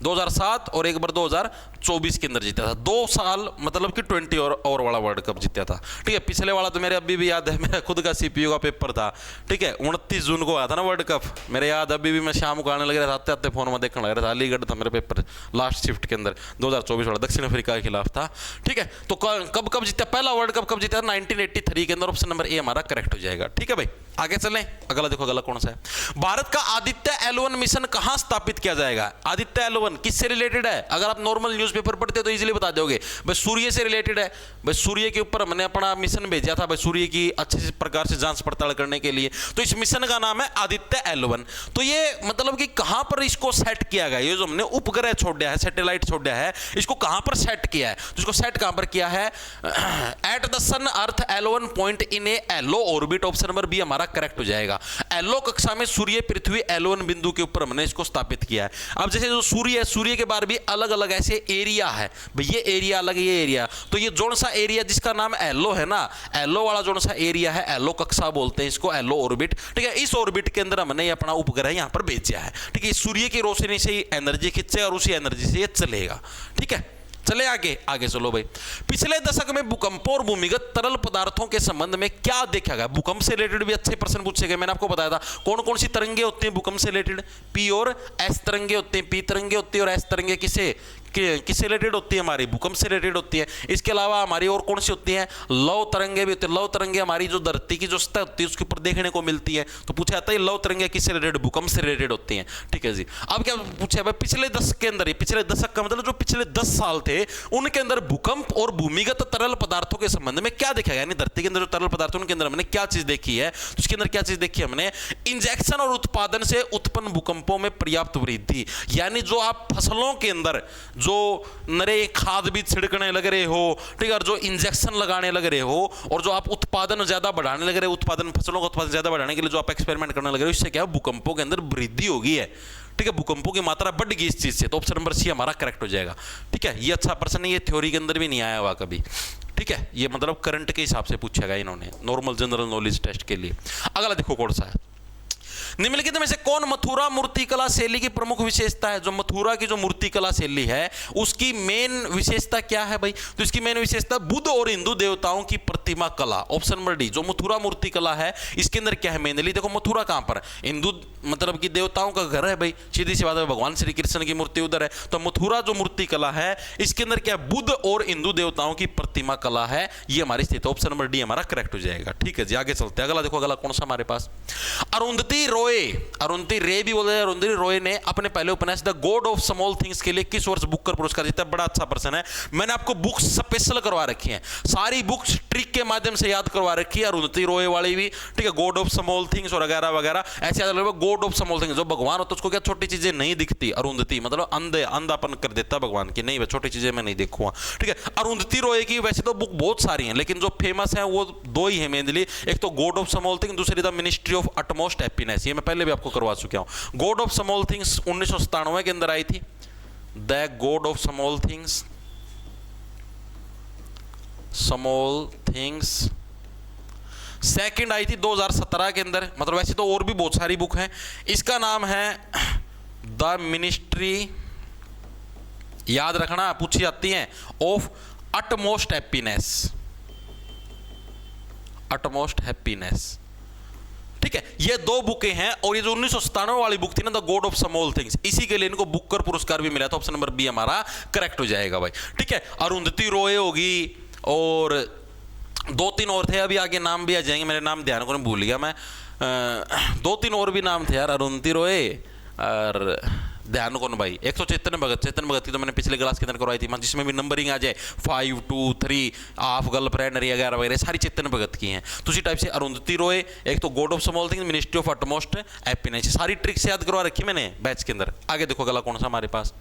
2007 और एक बार 2024 के अंदर जीता था। 2 साल मतलब कि 20 ओवर वाला वर्ल्ड कप जीता था। ठीक है, पिछले वाला तो मेरे अभी भी याद है, मेरा खुद का सीपीयू का पेपर था। ठीक है, 29 जून को आया था ना वर्ल्ड कप, मेरे याद अभी भी, मैं शाम को आने लग रहा था, आते आते फोन में देखने लग रहा था। अलीगढ़ था मेरा पेपर लास्ट शिफ्ट के अंदर, 2024 वाला दक्षिण अफ्रीका के खिलाफ था। ठीक है, तो कब कब जीता पहला वर्ल्ड कप, कब जीता 1983 के अंदर। ऑप्शन नंबर ए हमारा करेक्ट हो जाएगा। ठीक है भाई, आगे चलें। अगला देखो, अगला कौन सा है। भारत का आदित्य L1 मिशन कहां स्थापित किया जाएगा। आदित्य L1 किससे रिलेटेड है, अगर आप नॉर्मल न्यूज़पेपर पढ़ते तो इजीली बता दोगे भाई, सूर्य से रिलेटेड है। भाई सूर्य के ऊपर हमने अपना मिशन भेजा था भाई, सूर्य की अच्छे प्रकार से जांच पड़ताल करने के लिए। तो इस मिशन का नाम है आदित्य L1। तो ये मतलब कि कहां पर इसको सेट किया गया, ये जो हमने उपग्रह छोड़ा है, सैटेलाइट छोड़ा है, इसको कहां पर सेट किया है। तो इसको सेट कहां पर किया है, at the sun earth L1 point in a LO orbit. Option number B हमारा करेक्ट हो जाएगा। LO कक्षा में सूर्य पृथ्वी L1 बिंदु के ऊपर हमने इसको स्थापित किया है। अब जैसे जो सूर्य है, सूर्य के बाहर भी अलग अलग ऐसे एरिया है भाई, ये एरिया अलग, ये एरिया, तो ये जोन सा एरिया जिसका नाम LO है ना, LO वाला जोन सा एरिया है, LO कक्षा बोलते हैं इसको, LO ऑर्बिट। ठीक है, इस ऑर्बिट के अंदर हमने अपना उपग्रह यहां पर भेजा है। ठीक है, सूर्य की रोशनी से ही एनर्जी खींचे और उसी एनर्जी से ये चलेगा। ठीक है, चले आगे, आगे चलो भाई। पिछले दशक में भूकंपों और भूमिगत तरल पदार्थों के संबंध में क्या देखा गया। भूकंप से रिलेटेड भी अच्छे प्रश्न पूछे गए। मैंने आपको बताया था कौन कौन सी तरंगे होती हैं भूकंप से रिलेटेड, P और S तरंगे होते हैं, P तरंगे होती है और S तरंगे किससे रिलेटेड होती है, हमारी भूकंप से रिलेटेड होती है। इसके अलावा हमारी और कौन सी होती है, लव तरंगे भी होती है। लव तरंगे हमारी जो धरती की जो सतह होती है उसके ऊपर देखने को मिलती है। तो पूछा जाता है लव तरंगे किससे रिलेटेड, भूकंप से रिलेटेड होती हैं। ठीक है जी। अब क्या पूछा है, पिछले दशक के अंदर, पिछले दशक का मतलब जो पिछले 10 साल थे उनके अंदर भूकंप और भूमिगत तरल पदार्थों के संबंध में क्या देखा गया, यानी धरती के अंदर जो तरल पदार्थ उनके अंदर हमने क्या चीज देखी है। तो उसके अंदर क्या चीज देखी है हमने, इंजेक्शन और उत्पादन से उत्पन्न भूकंपों में पर्याप्त वृद्धि। यानी जो आप फसलों के अंदर जो नरे खाद भी छिड़कने लग रहे हो, ठीक है, और जो इंजेक्शन लगाने लग रहे हो, और जो आप उत्पादन ज्यादा बढ़ाने लग रहे हो, उत्पादन फसलों का उत्पादन ज्यादा बढ़ाने के लिए जो आप एक्सपेरिमेंट करने लग रहे हो, इससे क्या भूकंपों के अंदर वृद्धि होगी है। ठीक है, भूकंपों की मात्रा बढ़ गई इस चीज से। तो ऑप्शन नंबर सी हमारा करेक्ट हो जाएगा। ठीक है, ये अच्छा प्रश्न है, ये थ्योरी के अंदर भी नहीं आया हुआ कभी। ठीक है, ये मतलब करंट के हिसाब से पूछेगा इन्होंने, नॉर्मल जनरल नॉलेज टेस्ट के लिए। अगला देखो कौन सा है। निम्नलिखित में से कौन मथुरा मूर्तिकला शैली की प्रमुख विशेषता है। जो मथुरा की जो मूर्तिकला शैली है उसकी मेन विशेषता क्या है भाई, तो इसकी मेन विशेषता बुद्ध और हिंदू देवताओं की प्रतिमा कला। ऑप्शन नंबर डी, जो मथुरा मूर्तिकला है इसके अंदर क्या है मेनली, देखो मथुरा कहां पर, हिंदू मतलब कि देवताओं का घर है भाई, सीधी सी बात है, भगवान श्री कृष्ण की मूर्ति उधर है। तो मथुरा जो मूर्तिकला है इसके अंदर क्या, बुद्ध और हिंदू देवताओं की प्रतिमा कला है, ये हमारी स्थिति। ऑप्शन नंबर डी हमारा करेक्ट हो जाएगा। ठीक है जी, आगे चलते हैं। अगला देखो, अगला कौन सा हमारे पास, अरुंधति अरुंधति रे भी बोलते हैं। अरुंधति रॉय ने अपने पहले उपन्यास the god of small things के लिए किस वर्ष बुकर पुरस्कार जीता। बड़ा अच्छा प्रश्न है, मैंने आपको बुक्स स्पेशल करवा रखी हैं, सारी बुक्स ट्रिक के माध्यम से याद करवा रखी है, अरुंधति रॉय वाली भी। ठीक है, गॉड ऑफ स्मॉल थिंग्स और वगैरह वगैरह ऐसे याद रखो। गॉड ऑफ स्मॉल थिंग्स, जो भगवान होता है उसको क्या छोटी चीजें नहीं दिखती। अरुंधति मतलब अंधापन कर देता भगवान की, नहीं छोटी चीजें मैं नहीं देखूंगा। ठीक है, अरुंधति रॉय की वैसे तो बुक बहुत सारी हैं, लेकिन जो फेमस है वो 2 ही है मेनली, एक तो गॉड ऑफ स्मॉल थिंग्स, दूसरी the ministry of utmost happiness. ये मैं पहले भी आपको करवा चुका हूं। गॉड ऑफ स्मॉल थिंग्स 1997 के अंदर आई थी, the god of small things, small things. Second आई थी 2017 के अंदर, मतलब वैसे तो और भी बहुत सारी बुक हैं, इसका नाम है द मिनिस्ट्री, याद रखना पूछी जाती है, of utmost happiness, utmost happiness. ठीक है, ये 2 बुकें हैं, और ये जो 1997 वाली बुक थी ना, the god of small things, इसी के लिए इनको बुकर पुरस्कार भी मिला था। ऑप्शन नंबर बी हमारा करेक्ट हो जाएगा भाई। ठीक है, अरुंधति रॉय होगी और 2-3 और थे, अभी आगे नाम भी आ जाएंगे, मेरे नाम ध्यान को नहीं भूल गया मैं। 2-3 और भी नाम थे यार, अरुंधति रॉय और ध्यान कौन भाई, एक तो चेतन भगत की तो मैंने पिछले क्लास के अंदर करवाई थी, जिसमें भी नंबरिंग आ जाए 5 2 3 हाफ गर्लफ्रेंड वगैरह वगैरह सारी चेतन भगत की हैं। तो उसी टाइप से अरुंधति रॉय, एक तो God of small things, ministry of utmost happiness, सारी ट्रिक्स याद करवा रखी मैंने बैच के अंदर। आगे देखो अगला कौन सा हमारे पास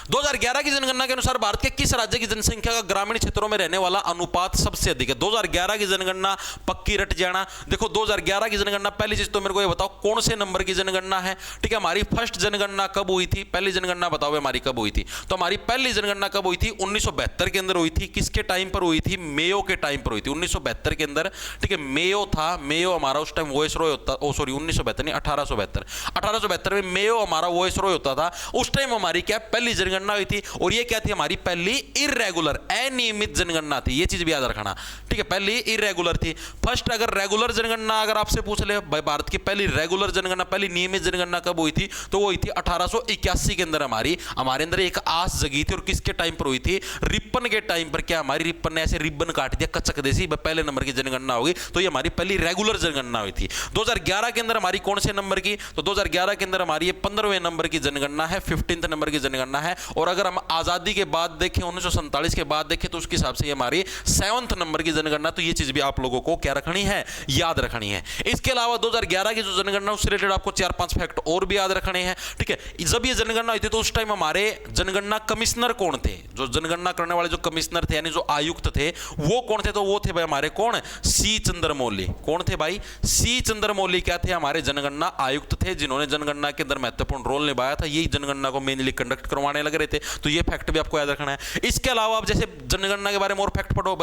2011 की जनगणना के अनुसार भारत के किस राज्य की जनसंख्या का ग्रामीण क्षेत्रों में रहने वाला अनुपात सबसे अधिक है। 2011 की जनगणना पक्की रट जाना। देखो 2011 की जनगणना, पहली चीज तो मेरे को ये बताओ कौन से नंबर की जनगणना है। ठीक है, हमारी फर्स्ट जनगणना कब हुई थी, पहली जनगणना बताओ हमारी कब हुई थी। तो हमारी पहली जनगणना कब हुई थी, 1972 के अंदर हुई थी। किसके टाइम पर हुई थी, मेयो के टाइम पर हुई थी 1972 के अंदर। ठीक है, मेयो था, मेयो हमारा उस टाइम वॉइस रॉय होता, ओ सॉरी 1972 नहीं 1872 में मेयो हमारा वॉइस रॉय होता था। उस टाइम हमारी क्या पहली जनगणना हुई थी, और ये क्या थी हमारी पहली इररेगुलर अनियमित जनगणना थी। ये चीज भी याद रखना। ठीक है, पहली इररेगुलर थी। फर्स्ट अगर रेगुलर जनगणना अगर आपसे पूछ ले भाई, भारत की पहली रेगुलर जनगणना, पहली नियमित जनगणना कब हुई थी, तो वो हुई थी 1881 के अंदर। हमारे अंदर एक आस जगी थी, और किसके टाइम पर हुई थी, रिपन के टाइम पर। क्या हमारी रिपन ने ऐसे रिबन काट दिया कचक देसी, पहले नंबर की जनगणना होगी। तो ये हमारी पहली रेगुलर जनगणना हुई थी। 2011 के अंदर हमारी कौन से नंबर की, तो 2011 के अंदर हमारी 15वें नंबर की जनगणना है, 15th नंबर की जनगणना है। और अगर हम आजादी के बाद देखें, 1947 के बाद देखें, तो उसके हिसाब से हमारी 7th नंबर की जनगणना। तो ये चीज भी आप लोगों को क्या रखनी है, याद रखनी है। इसके अलावा 2011 की जो जनगणना उससे रिलेटेड आपको 4-5 फैक्ट और भी याद रखने हैं। ठीक है, जब ये जनगणना हुई थी तो उस टाइम हमारे जनगणना कमिश्नर कौन थे, जो जनगणना करने वाले जो कमिश्नर थे यानी जो आयुक्त थे, वो कौन थे, तो वो थे भाई हमारे कौन, सी चंद्रमौली। कौन थे भाई, सी चंद्रमौली क्या थे, हमारे जनगणना आयुक्त थे, जिन्होंने जनगणना के अंदर महत्वपूर्ण रोल निभाया था। यही जनगणना को मेनली कंडक्ट करवाने लग रहे थे। तो ये फैक्ट भी आपको याद रखना है। इसके अलावा आप जैसे जनगणना के बारे में और फैक्ट पढ़ो,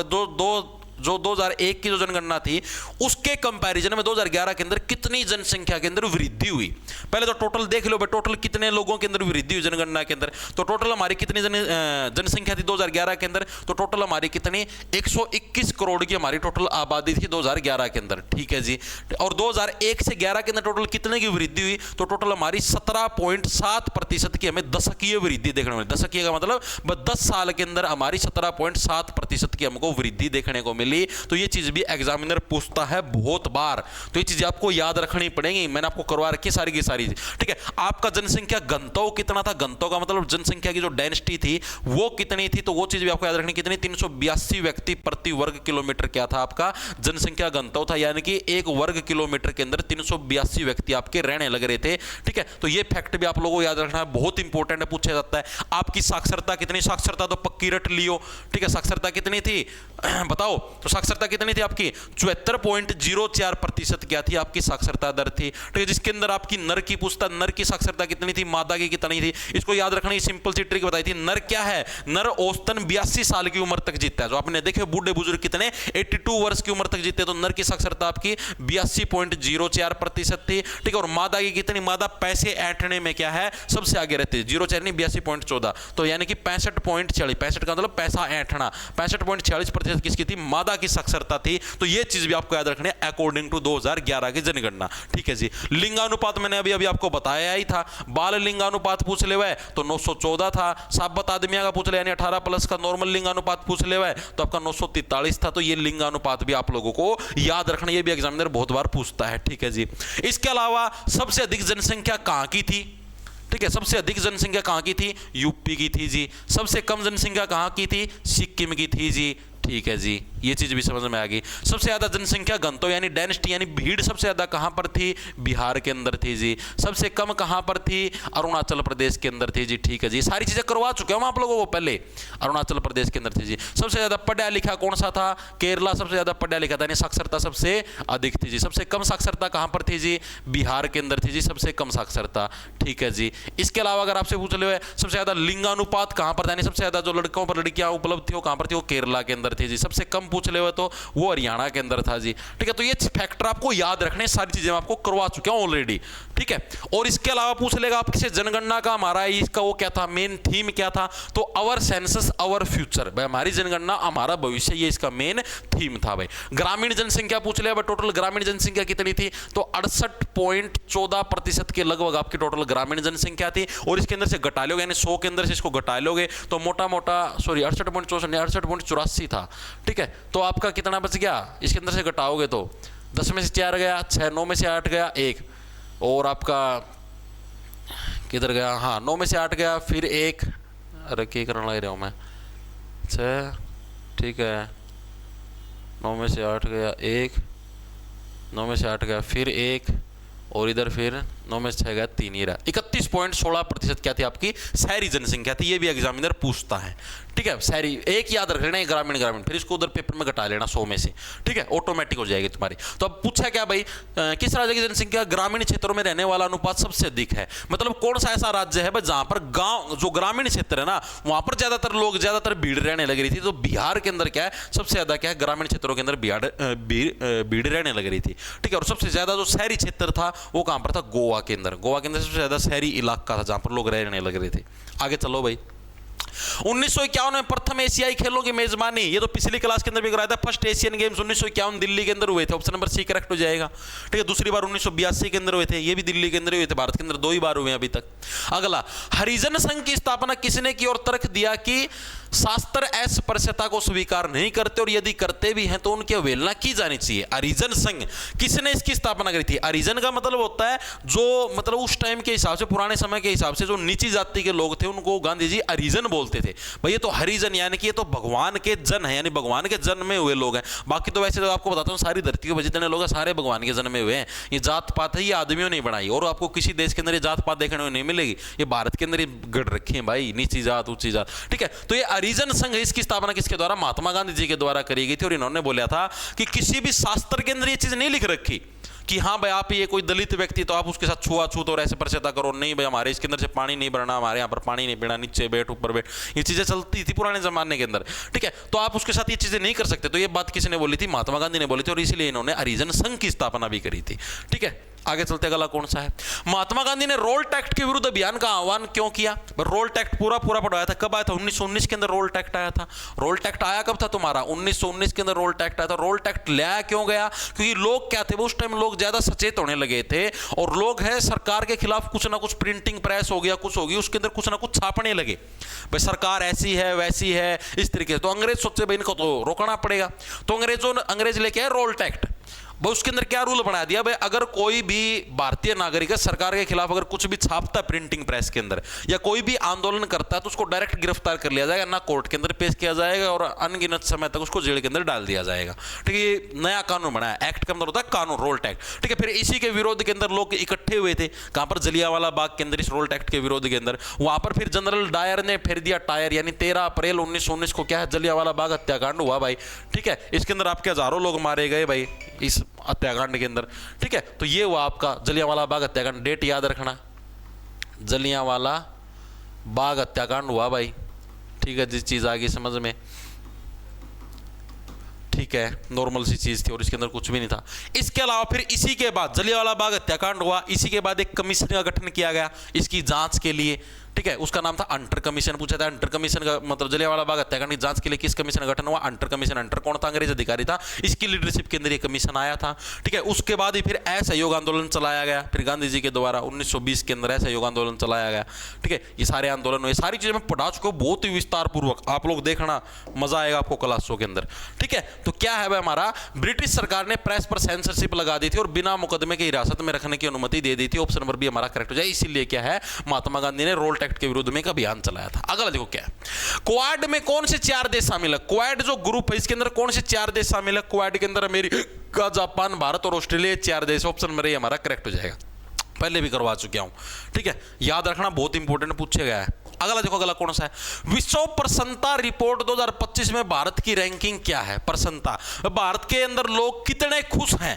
जो 2001 की जो जनगणना थी उसके कंपैरिजन में 2011 के अंदर कितनी जनसंख्या के अंदर वृद्धि हुई। पहले तो टोटल देख लो भाई, टोटल कितने लोगों के अंदर वृद्धि हुई जनगणना के अंदर। तो टोटल हमारी कितनी जनसंख्या थी 2011 के अंदर, तो टोटल हमारी कितनी 121 करोड़ की हमारी टोटल आबादी थी 2011 के अंदर। ठीक है जी, और 2001 से 11 के अंदर टोटल कितने की वृद्धि हुई, तो टोटल हमारी 17.7% की हमें दशकीय वृद्धि देखने को मिली। दशकीय का मतलब 10 साल के अंदर हमारी 17.7% की हमको वृद्धि देखने को मिली। तो ये चीज भी एग्जामिनर पूछता है बहुत बार, तो ये चीज आपको याद रखनी पड़ेगी। मैंने आपको करवा रखी सारी की सारी। ठीक है, आपका जनसंख्या घनत्व कितना था, घनत्व का मतलब जनसंख्या की जो डेंसिटी थी वो कितनी थी, तो वो चीज भी आपको याद रखनी कितनी, 382 व्यक्ति प्रति वर्ग किलोमीटर क्या था आपका जनसंख्या घनत्व था, यानी कि एक वर्ग किलोमीटर के अंदर 382 व्यक्ति आपके रहने लग रहे थे। ठीक है, तो ये फैक्ट भी आप लोगों को याद रखना है, बहुत इंपॉर्टेंट है, पूछा जाता है। आपकी साक्षरता कितनी, साक्षरता तो पक्की रट लियो। ठीक है, साक्षरता कितनी थी बताओ, तो साक्षरता कितनी थी आपकी 74.04% क्या थी आपकी साक्षरता दर थी। ठीक है, जिसके अंदर आपकी नर की पूछता, नर की साक्षरता कितनी थी, मादा की कितनी थी, इसको याद रखने की सिंपल सी ट्रिक बताई थी। नर क्या है, नर औसतन 82 साल की उम्र तक जीता है। जो आपने देखे बूढ़े बुजुर्ग कितने 82 वर्ष की उम्र तक जीते, तो नर की साक्षरता आपकी 82.04% थी। ठीक है, और मादा की कितनी, मादा पैसे ऐंठने में क्या है सबसे आगे रहती है, 0.4 नहीं 82.14, तो यानी कि 65.46, 65 का मतलब पैसा ऐंठना, 65.46% किसकी थी, मादा की साक्षरता थी। तो ये चीज भी आपको याद रखनी है अकॉर्डिंग टू 2011 की जनगणना। ठीक है जी, लिंगानुपात मैंने अभी आपको बताया ही था। बाल लिंगानुपात पूछ ले हुए तो 914 था। साबत आदमिया का पूछ ले यानी 18+ का नॉर्मल लिंगानुपात पूछ ले हुए तो आपका 943 था। तो ये लिंगानुपात भी आप लोगों को याद रखना, ये भी एग्जामिनर बहुत बार पूछता है। ठीक है जी, इसके अलावा सबसे अधिक जनसंख्या कहां की थी, ठीक है, सबसे अधिक जनसंख्या कहां की थी, यूपी की थी जी। सबसे कम जनसंख्या कहां की थी, सिक्किम की थी जी। ठीक है जी, ये चीज भी समझ में आ गई। सबसे ज्यादा जनसंख्या घनत्व यानी डेंसिटी यानी भीड़ सबसे ज्यादा कहां पर थी, बिहार के अंदर थी जी। सबसे कम कहां पर थी, अरुणाचल प्रदेश के अंदर थी जी। ठीक है जी, सारी चीजें करवा चुके हम आप लोगों को पहले, अरुणाचल प्रदेश के अंदर थी जी। सबसे ज्यादा पढ़ा लिखा कौन सा था, केरला सबसे ज्यादा पढ़ा लिखा था यानी साक्षरता सबसे अधिक थी जी। सबसे कम साक्षरता कहां पर थी जी, बिहार के अंदर थी जी सबसे कम साक्षरता। ठीक है जी, इसके अलावा अगर आपसे पूछ ले सबसे ज्यादा लिंगानुपात कहां पर था यानी सबसे ज्यादा जो लड़कों पर लड़कियां उपलब्ध थी वो कहां पर थी, वो केरला के अंदर थी जी। सबसे कम पूछ ले तो वो हरियाणा के अंदर था जी। ठीक है, तो ये फैक्टर आपको याद रखने, सारी चीजें मैं आपको करवा चुका हूं ऑलरेडी। ठीक है, और इसके अलावा पूछ लेगा आपसे जनगणना का हमारा इसका वो क्या था, मेन थीम क्या था, तो अवर सेंसस अवर फ्यूचर, भाई हमारी जनगणना हमारा भविष्य, ये इसका मेन थीम था भाई। ग्रामीण जनसंख्या पूछ ले, टोटल ग्रामीण जनसंख्या कितनी थी, तो 68.14% के लगभग आपकी टोटल ग्रामीण जनसंख्या थी। और इसके अंदर से घटा लोगे यानी 100 के अंदर से इसको घटा लोगे तो मोटा मोटा 68.84 था। ठीक है, तो आपका कितना बच गया, इसके अंदर से घटाओगे तो 10 में से 4 गया, 6, 9 में से 8 गया 1, और आपका किधर गया, हाँ 9 में से 8 गया, फिर 1, अरे क्या करने लग रहा हूँ मैं, 6, ठीक है 9 में से 8 गया 1, 9 में से 8 गया फिर 1, और इधर फिर 9 में से 6 गया 3 ही रहा। 31.16% क्या थी आपकी शहरी जनसंख्या थी। ये भी एग्जामिनर पूछता है, ठीक है। शहरी एक याद रख लेना, ग्रामीण ग्रामीण, फिर इसको उधर पेपर में घटा लेना 100 में से, ठीक है, ऑटोमेटिक हो जाएगी तुम्हारी। तो अब पूछा क्या भाई, किस राज्य की जनसंख्या ग्रामीण क्षेत्रों में रहने वाला अनुपात सबसे अधिक है, मतलब कौन सा ऐसा राज्य है भाई जहां पर गांव जो ग्रामीण क्षेत्र है ना वहां पर ज्यादातर भीड़ रहने लग रही थी। तो बिहार के अंदर क्या है, सबसे ज्यादा क्या है, ग्रामीण क्षेत्रों के अंदर भीड़ रहने लग रही थी, ठीक है। और सबसे ज्यादा जो शहरी क्षेत्र था वो कहां पर था, गोवा के अंदर। गोवा के अंदर सबसे ज्यादा शहरी इलाका था जहां पर लोग रहने लग रहे थे। आगे चलो भाई, 1951 में प्रथम एशियाई खेलों की मेजबानी, ये तो पिछली क्लास के अंदर भी कराया था। फर्स्ट एशियन गेम्स 1951 दिल्ली के अंदर हुए थे, ऑप्शन नंबर सी करेक्ट हो जाएगा, ठीक है। दूसरी बार 1982 के अंदर हुए थे, ये भी दिल्ली के अंदर हुए थे। भारत के अंदर 2 ही बार हुए अभी तक। अगला, हरिजन संघ की स्थापना किसने की और तर्क दिया कि शास्त्र अस्पृश्यता को स्वीकार नहीं करते और यदि करते भी हैं तो उनकी अवहेलना की जानी चाहिए। हरिजन संघ किसने इसकी स्थापना करी थी। हरिजन का मतलब होता है जो मतलब उस टाइम के हिसाब से, पुराने समय के हिसाब से जो नीची जाति के लोग थे उनको गांधी जी हरिजन बोलते थे। भाई ये तो हरिजन यानी कि ये तो भगवान के जन है, यानी भगवान के जन्म में हुए लोग हैं। बाकी तो वैसे तो आपको बताता हूँ सारी धरती के जितने लोग हैं सारे भगवान के जन्म में हुए हैं। ये जात पात है ये आदमियों ने बनाई, और आपको किसी देश के अंदर ये जात पात देखने को नहीं मिलेगी। ये भारत के अंदर ये गढ़ रखी है भाई, नीची जात ऊंची जात, ठीक है। तो ये हरिजन संघ, इसकी स्थापना किसके द्वारा, महात्मा गांधी जी के द्वारा करी गई थी। और इन्होंने बोला था कि किसी भी शास्त्र के अंदर ये चीज नहीं लिख रखी कि हाँ भाई आप ये कोई दलित व्यक्ति तो आप उसके साथ छुआछूत और ऐसे परिचयता करो, नहीं भाई हमारे इसके अंदर से पानी नहीं भरना, हमारे यहाँ पर पानी नहीं पीना, नीचे बैठ ऊपर बैठ, ये चीजें चलती थी पुराने जमाने के अंदर, ठीक है। तो आप उसके साथ ये चीजें नहीं कर सकते। तो ये बात किसने बोली थी, महात्मा गांधी ने बोली थी, और इसीलिए इन्होंने हरिजन संघ की स्थापना भी करी थी, ठीक है। आगे चलते, अगला कौन सा है, महात्मा गांधी ने रोल टैक्ट के विरुद्ध अभियान का आह्वान क्यों किया। रोल टैक्ट पूरा पढ़वाया था, कब आया था, 1919 के अंदर रोल टैक्ट आया था। रोल टैक्ट आया कब था तुम्हारा, 1919 के अंदर रोल टैक्ट आया था। रोल टैक्ट लाया क्यों गया, क्योंकि लोग क्या थे, उस टाइम लोग ज्यादा सचेत होने लगे थे, और लोग है सरकार के खिलाफ कुछ ना कुछ प्रिंटिंग प्रेस हो गया, कुछ होगी, उसके अंदर कुछ ना कुछ छापने लगे, भाई सरकार ऐसी है वैसी है इस तरीके से। तो अंग्रेज सोचे भाई इनको तो रोकना पड़ेगा, तो अंग्रेज लेके आए रोल टैक्ट। भाई उसके अंदर क्या रूल बना दिया, भाई अगर कोई भी भारतीय नागरिक है सरकार के खिलाफ अगर कुछ भी छापता है प्रिंटिंग प्रेस के अंदर या कोई भी आंदोलन करता है तो उसको डायरेक्ट गिरफ्तार कर लिया जाएगा, ना कोर्ट के अंदर पेश किया जाएगा और अनगिनत समय तक उसको जेल के अंदर डाल दिया जाएगा, ठीक है। ये नया कानून बनाया, एक्ट के अंदर होता है कानून, रोल टैक्ट, ठीक है। फिर इसी के विरोध के अंदर लोग इकट्ठे हुए थे, कहां पर, जलियांवाला बाग के अंदर, इस रोल टैक्ट के विरोध के अंदर। वहां पर फिर जनरल डायर ने फेर दिया टायर, यानी 13 अप्रैल 1919 को क्या है, जलियांवाला बाग हत्याकांड हुआ भाई, ठीक है। इसके अंदर आपके हजारों लोग मारे गए भाई इस हत्याकांड के अंदर, ठीक है। तो ये हुआ आपका जलियांवाला बाग हत्याकांड, डेट याद रखना, जलियांवाला बाग हत्याकांड हुआ भाई, ठीक है। जिस चीज आ गई समझ में, ठीक है, नॉर्मल सी चीज थी और इसके अंदर कुछ भी नहीं था। इसके अलावा फिर इसी के बाद जलियांवाला बाग हत्याकांड हुआ, इसी के बाद एक कमीशन का गठन किया गया इसकी जांच के लिए, ठीक है। उसका नाम था अंटर कमीशन। पूछा था अंटर कमीशन का मतलब जलियांवाला बाग हत्याकांड की जांच के लिए किस कमीशन का गठन हुआ, अंटर कमीशन। अंटर कौन था, अंग्रेज अधिकारी था, इसकी लीडरशिप के अंदर ये कमीशन आया था, ठीक है। उसके बाद ही फिर असहयोग आंदोलन चलाया गया, फिर गांधी जी के द्वारा 1920 के अंदर असहयोग आंदोलन चलाया गया, ठीक है। ये सारे आंदोलन हुए, सारी चीजें मैं पढ़ा चुका हूं बहुत ही विस्तार पूर्वक, आप लोग देखना मजा आएगा आपको क्लासों के अंदर, ठीक है। तो क्या है भाई, हमारा ब्रिटिश सरकार ने प्रेस पर सेंसरशिप लगा दी थी और बिना मुकदमे की हिरासत में रखने की अनुमति दे दी थी। ऑप्शन नंबर बी हमारा करेक्ट हो जाए। इसीलिए क्या है, महात्मा गांधी ने रोल टैक्ट के विरुद्ध में एक अभियान चलाया था। अगला देखो क्या है, क्वाड में कौन से 4 देश शामिल है। क्वाड जो ग्रुप है इसके अंदर कौन से 4 देश शामिल है, क्वाड के अंदर अमेरिका, जापान, भारत और ऑस्ट्रेलिया, 4 देश। ऑप्शन नंबर ए हमारा करेक्ट हो जाएगा, पहले भी करवा चुका हूं, ठीक है। याद रखना बहुत इंपॉर्टेंट पूछा गया है। अगला देखो, अगला कौन सा है, विश्व प्रसन्नता रिपोर्ट 2025 में भारत की रैंकिंग क्या है। प्रसन्नता, भारत के अंदर लोग कितने खुश हैं,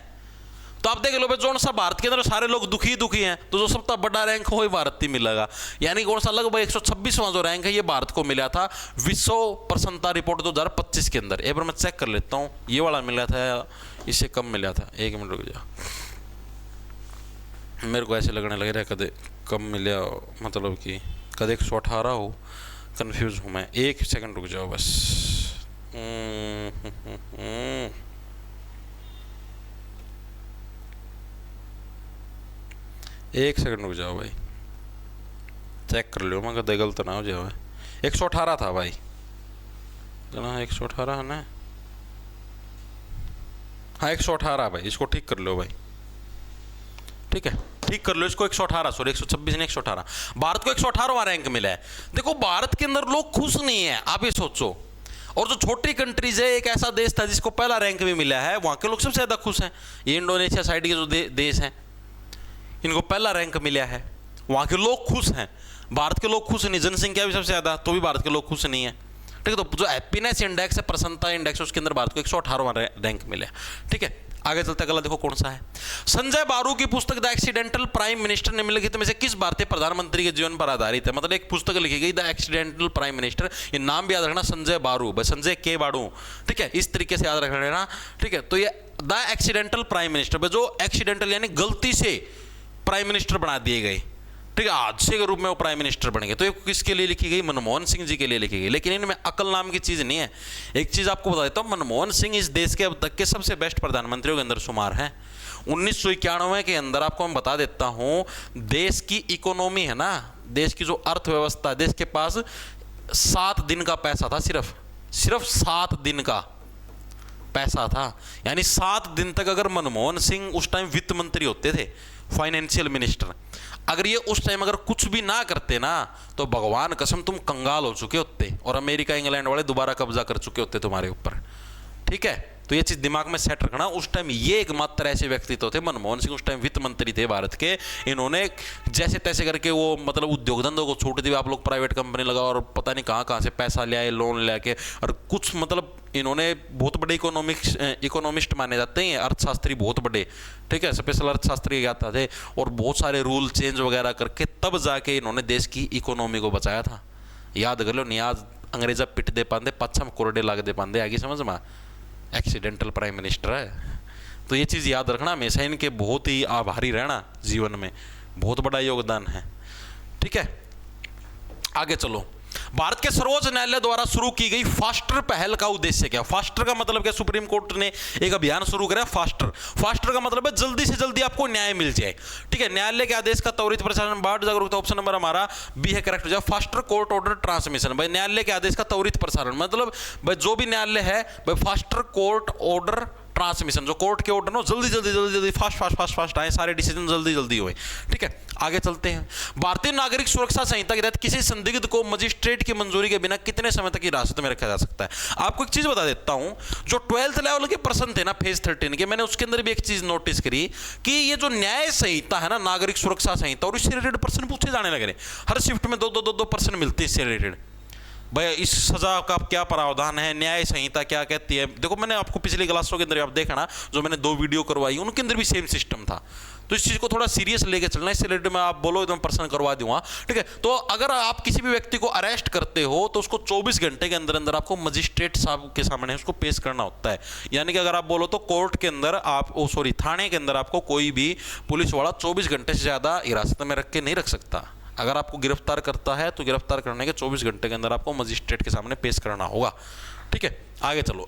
तो आप देख लो भाई, जो सा भारत के अंदर सारे लोग दुखी हैं, तो जो सबसे बड़ा रैंक हो वही भारत ही मिलेगा, यानी कौन सा लगभग 126वां जो रैंक है ये भारत को मिला था विश्व प्रसन्नता रिपोर्ट 2025 के अंदर। एक बार मैं चेक कर लेता हूँ, ये वाला मिला था इससे कम मिला था, 1 मिनट रुक जाओ, मेरे को ऐसे लगने लग रहा है कदे कम मिला, मतलब कि कदे 118 हो, कंफ्यूज हूँ मैं, 1 सेकंड रुक जाओ बस। 1 सेकंड रुक जाओ भाई, चेक कर लो, मैं कदे गलत ना हो जाए। 118 था भाई, 118 है ना, हाँ 118 भाई, इसको ठीक कर लो भाई, ठीक है। ठीक कर लो इसको, 118 सॉरी 126 नहीं 118, भारत को 118वां रैंक मिला है। देखो भारत के अंदर लोग खुश नहीं है, आप ये सोचो। और जो छोटी कंट्रीज है, एक ऐसा देश था जिसको पहला रैंक भी मिला है, वहां के लोग सबसे ज्यादा खुश हैं। ये इंडोनेशिया साइड के जो देश हैं, इनको पहला रैंक मिला है, वहां के लोग खुश हैं। भारत के लोग खुश नहीं, जनसंख्या भी सबसे ज्यादा, तो भी भारत के लोग खुश नहीं है। ठीक है, तो जो हैप्पीनेस इंडेक्स है, प्रसन्नता इंडेक्स, उसके अंदर भारत को 118वां रैंक मिला। ठीक है, आगे चलते अगला देखो कौन सा है। संजय बारू की पुस्तक द एक्सीडेंटल प्राइम मिनिस्टर निम्नलिखित में से किस भारतीय प्रधानमंत्री के जीवन पर आधारित है। मतलब एक पुस्तक लिखी गई द एक्सीडेंटल प्राइम मिनिस्टर, ये नाम भी याद रखना, संजय बारू, संजय के बारू। ठीक है, इस तरीके से याद रख लेना। ठीक है, तो ये द एक्सीडेंटल प्राइम मिनिस्टर, जो एक्सीडेंटल यानी गलती से प्राइम मिनिस्टर बना दिए गए, ठीक है, हादसे के रूप में वो प्राइम मिनिस्टर बनेंगे। तो ये किसके लिए लिखी गई? मनमोहन सिंह जी के लिए लिखी गई। लेकिन इनमें अकल नाम की चीज नहीं है। एक चीज आपको बता देता हूं, मनमोहन सिंह इस देश के अब तक के सबसे बेस्ट प्रधानमंत्रियों के अंदर शुमार हैं। 1991 के अंदर आपको मैं बता देता हूं, देश की इकोनॉमी है ना, देश की जो अर्थव्यवस्था, देश के पास 7 दिन का पैसा था, सिर्फ 7 दिन का पैसा था। यानी 7 दिन तक अगर मनमोहन सिंह उस टाइम वित्त मंत्री होते थे, फाइनेंशियल मिनिस्टर, अगर ये उस टाइम अगर कुछ भी ना करते ना, तो भगवान कसम तुम कंगाल हो चुके होते और अमेरिका इंग्लैंड वाले दोबारा कब्जा कर चुके होते तुम्हारे ऊपर। ठीक है, तो ये चीज दिमाग में सेट रखना। उस टाइम ये एकमात्र ऐसे व्यक्तित्व थे, मनमोहन सिंह उस टाइम वित्त मंत्री थे भारत के, इन्होंने जैसे तैसे करके वो मतलब उद्योग धंधों को छूट दी, आप लोग प्राइवेट कंपनी लगाओ और पता नहीं कहाँ कहाँ से पैसा ले आए, लोन लेके, और कुछ मतलब इन्होंने बहुत बड़े इकोनॉमिस्ट माने जाते हैं, अर्थशास्त्री बहुत बड़े। ठीक है, स्पेशल अर्थशास्त्री कहते थे, और बहुत सारे रूल चेंज वगैरह करके तब जाके इन्होंने देश की इकोनॉमी को बचाया था। याद कर लो, नियाज अंग्रेजा पिट दे पाते, पच्छम कोरडे लाग दे पाते, आगे समझ में, एक्सीडेंटल प्राइम मिनिस्टर है। तो ये चीज़ याद रखना हमेशा, इनके बहुत ही आभारी रहना, जीवन में बहुत बड़ा योगदान है। ठीक है, आगे चलो। भारत के सर्वोच्च न्यायालय द्वारा शुरू की गई फास्टर पहल का उद्देश्य क्या? फास्टर का मतलब क्या? सुप्रीम कोर्ट ने एक अभियान शुरू करा फास्टर का मतलब है जल्दी से जल्दी आपको न्याय मिल जाए। ठीक है, न्यायालय के आदेश का त्वरित प्रशासन, बाढ़ जागरूकता, ऑप्शन नंबर हमारा बी है, करेक्ट हो जाए। फास्टर कोर्ट ऑर्डर ट्रांसमिशन, भाई न्यायालय के आदेश का त्वरित प्रसारण, मतलब भाई जो भी न्यायालय है, भाई फास्टर कोर्ट ऑर्डर ट्रांसमिशन, जो कोर्ट के ऑर्डर हो जल्दी फास्ट आए, सारे डिसीजन जल्दी हुए। ठीक है, आगे चलते हैं। भारतीय नागरिक सुरक्षा संहिता के तहत किसी संदिग्ध को मजिस्ट्रेट की मंजूरी के बिना कितने समय तक हिरासत में रखा जा सकता है? आपको एक चीज बता देता हूं, जो 12th लेवल के प्रश्न थे ना फेज 13 के, मैंने उसके अंदर भी एक चीज नोटिस करी कि ये जो न्याय संहिता है ना, नागरिक सुरक्षा संहिता, और इससे रिलेटेड प्रश्न पूछे जाने लगे। हर शिफ्ट में दो प्रश्न मिलते हैं इससे रिलेटेड। भाई इस सजा का क्या प्रावधान है, न्याय संहिता क्या कहती है। देखो मैंने आपको पिछली क्लासों के अंदर आप देखा ना, जो मैंने 2 वीडियो करवाई उनके अंदर भी सेम सिस्टम था। तो इस चीज को थोड़ा सीरियस लेके चलना, इससे रिलेटेड मैं आप बोलो एकदम प्रश्न करवा दूंगा। ठीक है, तो अगर आप किसी भी व्यक्ति को अरेस्ट करते हो तो उसको 24 घंटे के अंदर अंदर आपको मजिस्ट्रेट साहब के सामने उसको पेश करना होता है। यानी कि अगर आप बोलो तो कोर्ट के अंदर आप थाने के अंदर आपको कोई भी पुलिस वाला 24 घंटे से ज्यादा हिरासत में रख के नहीं रख सकता। अगर आपको गिरफ्तार करता है तो गिरफ्तार करने के 24 घंटे के अंदर आपको मजिस्ट्रेट के सामने पेश करना होगा। ठीक है, आगे चलो।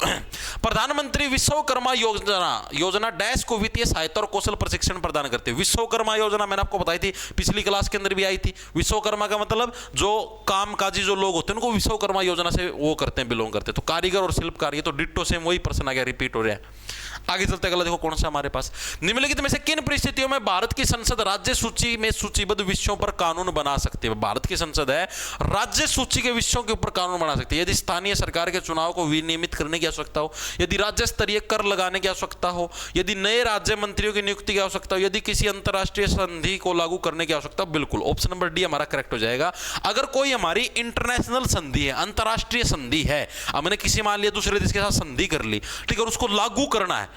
प्रधानमंत्री विश्वकर्मा योजना डैश को वित्तीय सहायता और कौशल प्रशिक्षण प्रदान करती है। विश्वकर्मा योजना मैंने आपको बताई थी, पिछली क्लास के अंदर भी आई थी। विश्वकर्मा का मतलब जो कामकाजी जो लोग होते हैं उनको विश्वकर्मा योजना से वो करते हैं, बिलोंग करते हैं। तो कारीगर और शिल्पकार, ये तो डिट्टो सेम वही प्रश्न आ गया, रिपीट हो रहा है। आगे चलते अगला देखो कौन सा हमारे पास। निम्नलिखित में से किन परिस्थितियों में भारत की संसद राज्य सूची में सूचीबद्ध विषयों पर कानून बना सकती है? भारत की संसद है, राज्य सूची के विषयों के ऊपर कानून बना सकती है। यदि स्थानीय सरकार के चुनाव को विनियमित करने की आवश्यकता हो, यदि राज्य स्तरीय कर लगाने की आवश्यकता हो, यदि नए राज्य मंत्रियों की नियुक्ति की आवश्यकता हो, यदि किसी अंतरराष्ट्रीय संधि को लागू करने की आवश्यकता हो, बिल्कुल ऑप्शन नंबर डी हमारा करेक्ट हो जाएगा। अगर कोई हमारी इंटरनेशनल संधि है, अंतरराष्ट्रीय संधि है, हमने किसी मान लिया दूसरे देश के साथ संधि कर ली, ठीक है, और उसको लागू करना है,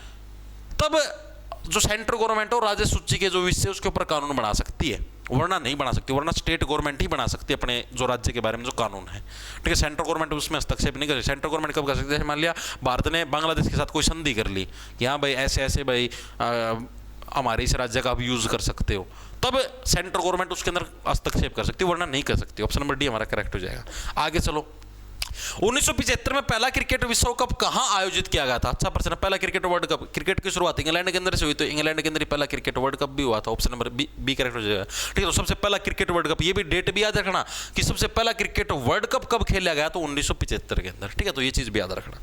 तब जो सेंट्रल गवर्नमेंट है राज्य सूची के जो विषय उसके ऊपर कानून बना सकती है, वरना नहीं बना सकती। वरना स्टेट गवर्नमेंट ही बना सकती है अपने जो राज्य के बारे में जो कानून है। ठीक है, सेंट्रल गवर्नमेंट उसमें हस्तक्षेप नहीं कर सकती। सेंट्रल गवर्नमेंट कब कर सकती है? मान लिया भारत ने बांग्लादेश के साथ कोई संधि कर ली कि हाँ भाई ऐसे ऐसे भाई हमारे इस राज्य का आप यूज कर सकते हो, तब सेंट्रल गवर्नमेंट उसके अंदर हस्तक्षेप कर सकती है, वरना नहीं कर सकती। ऑप्शन नंबर डी हमारा करेक्ट हो जाएगा। आगे चलो। 1975 में पहला क्रिकेट विश्व कप कहां आयोजित किया गया था? अच्छा प्रश्न। पहला क्रिकेट वर्ल्ड कप, क्रिकेट की शुरुआत इंग्लैंड के अंदर से हुई, तो इंग्लैंड के अंदर पहला क्रिकेट वर्ल्ड कप भी हुआ था। ऑप्शन नंबर बी करेक्ट हो जाएगा। ठीक है, तो सबसे पहला क्रिकेट वर्ल्ड कप, ये भी डेट भी याद रखना कि सबसे पहला क्रिकेट वर्ल्ड कप कब खेला गया, तो 1975 के अंदर। ठीक है, तो ये चीज भी याद रखना।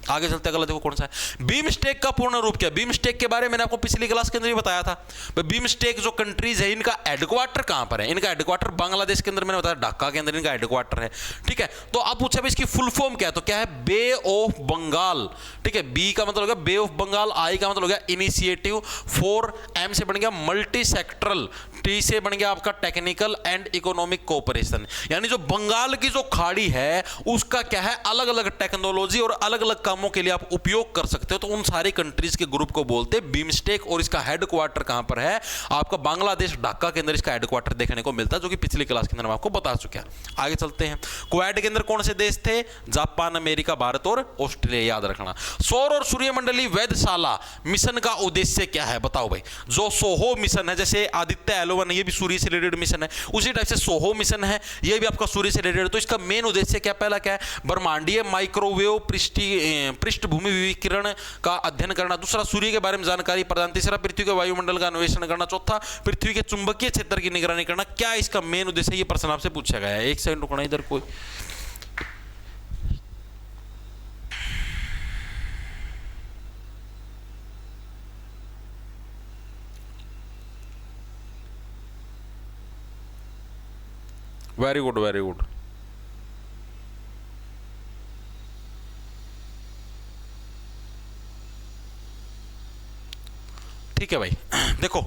आगे चलते अगला देखो कौन सा है। बीमस्टेक का पूर्ण रूप क्या? बीमस्टेक के बारे में मैंने आपको पिछली क्लास के अंदर भी बताया था। बीमस्टेक जो कंट्रीज है इनका हेडक्वार्टर कहां पर है? इनका हेडक्वार्टर बांग्लादेश के अंदर, मैंने बताया ढाका के अंदर इनका हेडक्वार्टर है। ठीक है, तो आप पूछा इसकी फुल फॉर्म क्या है, तो क्या है? बे ऑफ बंगाल। ठीक है, बी का मतलब हो गया बे ऑफ बंगाल, आई का मतलब हो गया इनिशिएटिव, 4 एम से बन गया मल्टी सेक्टरल, टी से बन गया आपका टेक्निकल एंड इकोनॉमिक कोऑपरेशन। यानी जो बंगाल की जो खाड़ी है उसका क्या है, अलग अलग टेक्नोलॉजी और अलग अलग कामों के लिए आप उपयोग कर सकते हो, तो उन सारी कंट्रीज के ग्रुप को बोलते हैं बीमस्टेक। और इसका हेडक्वार्टर कहां पर है? आपका बांग्लादेश ढाका के अंदर इसका हेडक्वार्टर देखने को मिलता है, जो कि पिछली क्लास के अंदर मैं आपको बता चुका। आगे चलते हैं। क्वाड के अंदर कौन से देश थे? जापान, अमेरिका, भारत और ऑस्ट्रेलिया, याद रखना। सौर और सूर्यमंडलीय वेधशाला मिशन का उद्देश्य क्या है? बताओ भाई। जो सोहो मिशन है, जैसे आदित्य L1 ये भी सूर्य से रिलेटेड मिशन है, उसी टाइप से सोहो मिशन है, ये भी आपका सूर्य से रिलेटेड। तो इसका मेन उद्देश्य क्या? पहला क्या है? ब्रह्मांडीय माइक्रोवेव पृष्ठभूमि विकिरण का अध्ययन करना। दूसरा, सूर्य के बारे में जानकारी प्रदान। तीसरा, पृथ्वी के वायुमंडल का अन्वेषण करना। चौथा, पृथ्वी के चुंबकीय क्षेत्र की निगरानी करना। क्या इसका मेन उद्देश्य? ये प्रश्न आपसे पूछा गया है। एक सेकंड रुकना, इधर कोई वेरी गुड, वेरी गुड। ठीक है भाई, देखो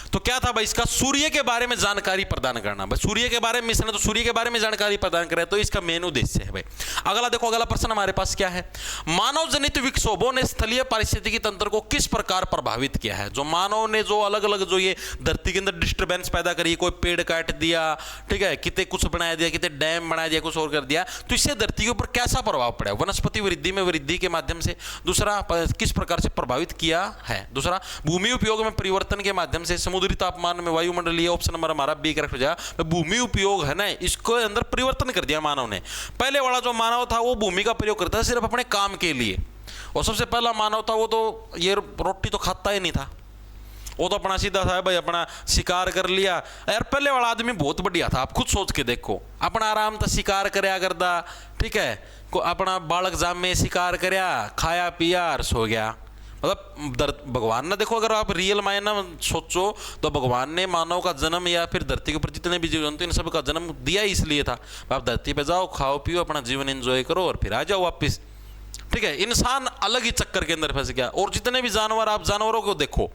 तो क्या था भाई इसका? सूर्य के बारे में जानकारी प्रदान करना। भाई सूर्य के बारे में मिशन है तो सूर्य के बारे में जानकारी प्रदान करें, तो इसका मेन उद्देश्य है भाई। अगला देखो, अगला प्रश्न हमारे पास क्या है? मानव जनित विक्षोभों ने स्थलीय पारिस्थितिकी तंत्र को किस प्रकार प्रभावित किया है? जो मानव ने जो अलग अलग जो ये धरती के अंदर डिस्टर्बेंस पैदा करी, कोई पेड़ काट दिया, ठीक है, कितने कुछ बना दिया, कितने डैम बना दिया, कुछ और कर दिया, तो इससे धरती के ऊपर कैसा प्रभाव पड़ा? वनस्पति वृद्धि में वृद्धि के माध्यम से। दूसरा, किस प्रकार से प्रभावित किया है? दूसरा, भूमि उपयोग में परिवर्तन के माध्यम से। समुद्री तापमान में, वायुमंडलीय, ऑप्शन नंबर हमारा बी करेक्ट हो जाएगा। भूमि उपयोग है ना, इसको अंदर परिवर्तन कर दिया मानव ने। पहले वाला जो मानव था वो भूमि का प्रयोग करता था सिर्फ अपने काम के लिए, और सबसे पहला मानव था वो तो ये रोटी तो खाता ही नहीं था, वो तो अपना सीधा था भाई, अपना शिकार कर लिया। यार पहले वाला आदमी बहुत बढ़िया था, आप खुद सोच के देखो, अपना आराम था, शिकार करया करदा, ठीक है, अपना बालक जाम में शिकार करया, खाया पिया और सो गया। मतलब भगवान ने, देखो अगर आप रियल मायने में सोचो तो भगवान ने मानव का जन्म या फिर धरती के ऊपर जितने भी जीव जंतु इन सब का जन्म दिया इसलिए था, आप धरती पे जाओ, खाओ पियो, अपना जीवन एंजॉय करो और फिर आ जाओ वापस। ठीक है, इंसान अलग ही चक्कर के अंदर फंस गया। और जितने भी जानवर, आप जानवरों को देखो,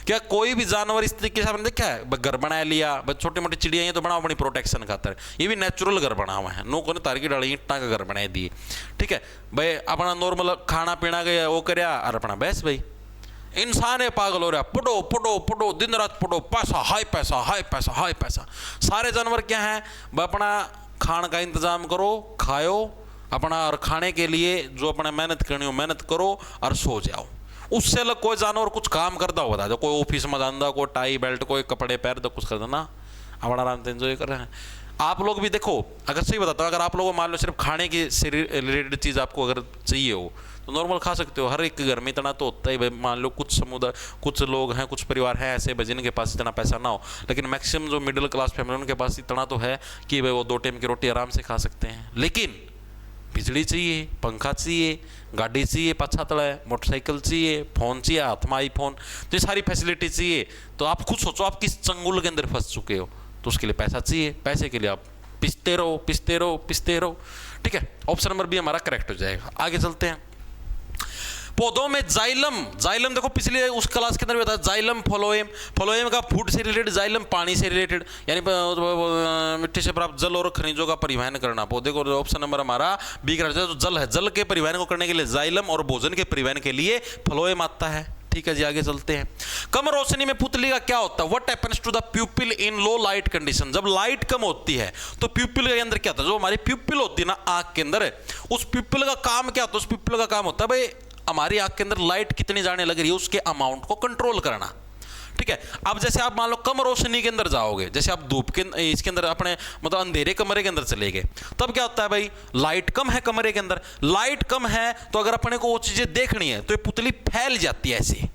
क्या कोई भी जानवर इस तरीके से आपने देखा है? घर बना लिया, छोटी मोटी चिड़िया ये तो बनाओ अपनी प्रोटेक्शन खातर, ये भी नेचुरल घर बना हुआ है, नो को तार की डाली ईंटा का घर बना दिए। ठीक है भाई, अपना नॉर्मल खाना पीना गया वो करया और अपना बस भाई। इंसान है पागल हो रहा, पढ़ो पढ़ो पढ़ो, दिन रात पढ़ो, पैसा हाई पैसा हाई पैसा हाई पैसा। सारे जानवर क्या है? अपना खान का इंतजाम करो, खाओ अपना, और खाने के लिए जो अपना मेहनत करनी हो मेहनत करो और सो जाओ। उससे अलग कोई जानवर कुछ काम करता होता है, कोई ऑफिस में जाता, कोई टाई बेल्ट, कोई कपड़े पैर तो कुछ करता ना, अपना आराम से एंजॉय कर रहे हैं। आप लोग भी देखो, अगर सही बताता हूँ, अगर आप लोगों मान लो सिर्फ खाने की से रिलेटेड चीज़ आपको अगर चाहिए हो तो नॉर्मल खा सकते हो, हर एक घर में इतना तो होता ही भाई। मान लो कुछ समुदाय, कुछ लोग हैं, कुछ परिवार हैं ऐसे भाई जिनके पास इतना पैसा ना हो, लेकिन मैक्सिमम जो मिडिल क्लास फैमिली उनके पास इतना तो है कि भाई वो 2 टाइम की रोटी आराम से खा सकते हैं। लेकिन बिजली चाहिए, पंखा चाहिए, गाड़ी चाहिए, पाछा तला है, मोटरसाइकिल चाहिए, फ़ोन चाहिए, हाथ में आईफोन, तो ये सारी फैसिलिटी चाहिए। तो आप खुद सोचो आप किस चंगुल के अंदर फंस चुके हो, तो उसके लिए पैसा चाहिए, पैसे के लिए आप पिसते रहो पिसते रहो पिसते रहो। ठीक है, ऑप्शन नंबर बी हमारा करेक्ट हो जाएगा। आगे चलते हैं। पौधों में जाइलम, जाइलम देखो पिछले उस क्लास के अंदर भी बताया, जाइलम फ्लोएम, फ्लोएम का फूड से रिलेटेड, जाइलम पानी से रिलेटेड, यानी मिट्टी से प्राप्त जल और खनिजों का परिवहन करना। पौधे को ऑप्शन नंबर हमारा बी का जो जल है, जल के परिवहन को करने के लिए जाइलम, और भोजन के परिवहन के लिए फ्लोएम आता है। ठीक है जी, आगे चलते हैं। कम रोशनी में पुतली का क्या होता है? What happens to the pupil in low light condition? जब लाइट कम होती है तो प्यूपिल के अंदर क्या होता है? जो हमारी प्यूपिल होती है ना आंख के अंदर, उस प्यूपिल का काम क्या होता है? उस प्यूपिल का काम होता है भाई हमारी आंख के अंदर लाइट कितनी जाने लग रही है उसके अमाउंट को कंट्रोल करना। ठीक है, अब जैसे आप मान लो कम रोशनी के अंदर जाओगे, जैसे आप धूप के इसके अंदर अपने मतलब अंधेरे कमरे के अंदर चले गए, तब क्या होता है भाई? लाइट कम है कमरे के अंदर, लाइट कम है तो अगर अपने को वो चीजें देखनी है तो ये पुतली फैल जाती है ऐसे।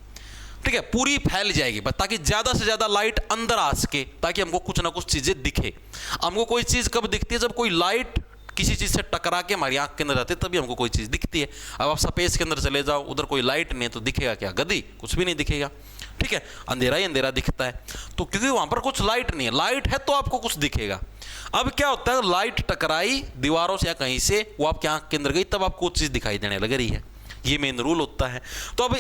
ठीक है, पूरी फैल जाएगी बस, ताकि ज्यादा से ज्यादा लाइट अंदर आ सके, ताकि हमको कुछ ना कुछ चीजें दिखे। हमको कोई चीज कब दिखती है? जब कोई लाइट किसी चीज़ से टकरा के हमारी आंख के अंदर जाती है, तभी हमको कोई चीज़ दिखती है। अब आप स्पेस के अंदर चले जाओ, उधर कोई लाइट नहीं है तो दिखेगा क्या? गधी, कुछ भी नहीं दिखेगा। ठीक है, अंधेरा ही अंधेरा दिखता है, तो क्योंकि वहां पर कुछ लाइट नहीं है। लाइट है तो आपको कुछ दिखेगा। अब क्या होता है, लाइट टकराई दीवारों से या कहीं से, वो आपकी आंख के अंदर गई, तब आपको कुछ चीज़ दिखाई देने लग रही है। ये मेन रूल होता है। तो अब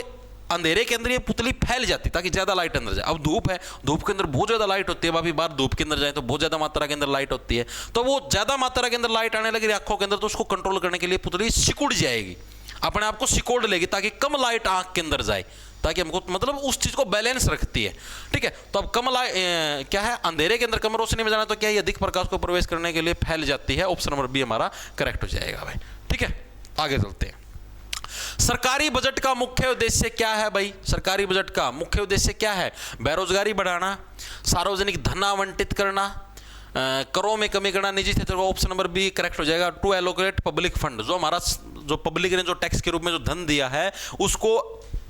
अंधेरे के अंदर ये पुतली फैल जाती ताकि ज्यादा लाइट अंदर जाए। अब धूप है, धूप के अंदर बहुत ज्यादा लाइट होती है, अभी बाहर धूप के अंदर जाए तो बहुत ज्यादा मात्रा के अंदर लाइट होती है, तो वो ज्यादा मात्रा के अंदर लाइट आने लगी आंखों के अंदर, तो उसको कंट्रोल करने के लिए पुतली सिकुड़ जाएगी, अपने आप को सिकोड़ लेगी ताकि कम लाइट आंख के अंदर जाए, ताकि हमको मतलब उस चीज को बैलेंस रखती है। ठीक है, तो अब कम क्या है, अंधेरे के अंदर कम रोशनी में जाना तो क्या है, अधिक प्रकाश को प्रवेश करने के लिए फैल जाती है। ऑप्शन नंबर बी हमारा करेक्ट हो जाएगा भाई। ठीक है, आगे चलते हैं। सरकारी बजट का मुख्य उद्देश्य क्या है भाई? सरकारी बजट का मुख्य उद्देश्य क्या है? बेरोजगारी बढ़ाना, सार्वजनिक धन आवंटित करना, करों में कमी करना, निजी क्षेत्र को। ऑप्शन नंबर बी करेक्ट हो जाएगा। टू एलोकेट पब्लिक फंड, जो हमारा जो पब्लिक ने जो टैक्स के रूप में जो धन दिया है उसको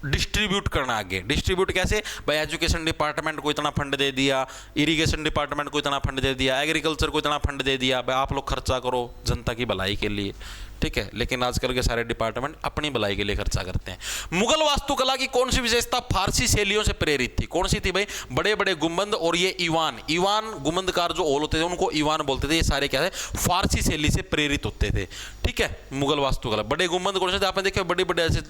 डिस्ट्रीब्यूट करना आगे। डिस्ट्रीब्यूट कैसे भाई? एजुकेशन डिपार्टमेंट को इतना फंड दे दिया, इरिगेशन डिपार्टमेंट को इतना फंड दे दिया, एग्रीकल्चर को इतना फंड दे दिया, भाई आप लोग खर्चा करो जनता की भलाई के लिए। ठीक है, लेकिन आजकल के सारे डिपार्टमेंट अपनी भलाई के लिए खर्चा करते हैं। मुगल वास्तुकला की कौन सी विशेषता फारसी शैलियों से प्रेरित थी? कौन सी थी भाई? बड़े बड़े गुंबद और ये ईवान गुंबदकार जो ओल होते थे उनको ईवान बोलते थे। ये सारे क्या है, फारसी शैली से प्रेरित होते थे। ठीक है, मुगल वास्तुकला बड़े गुंबद कौन से थे? आपने देखे बड़े बड़े ऐसे,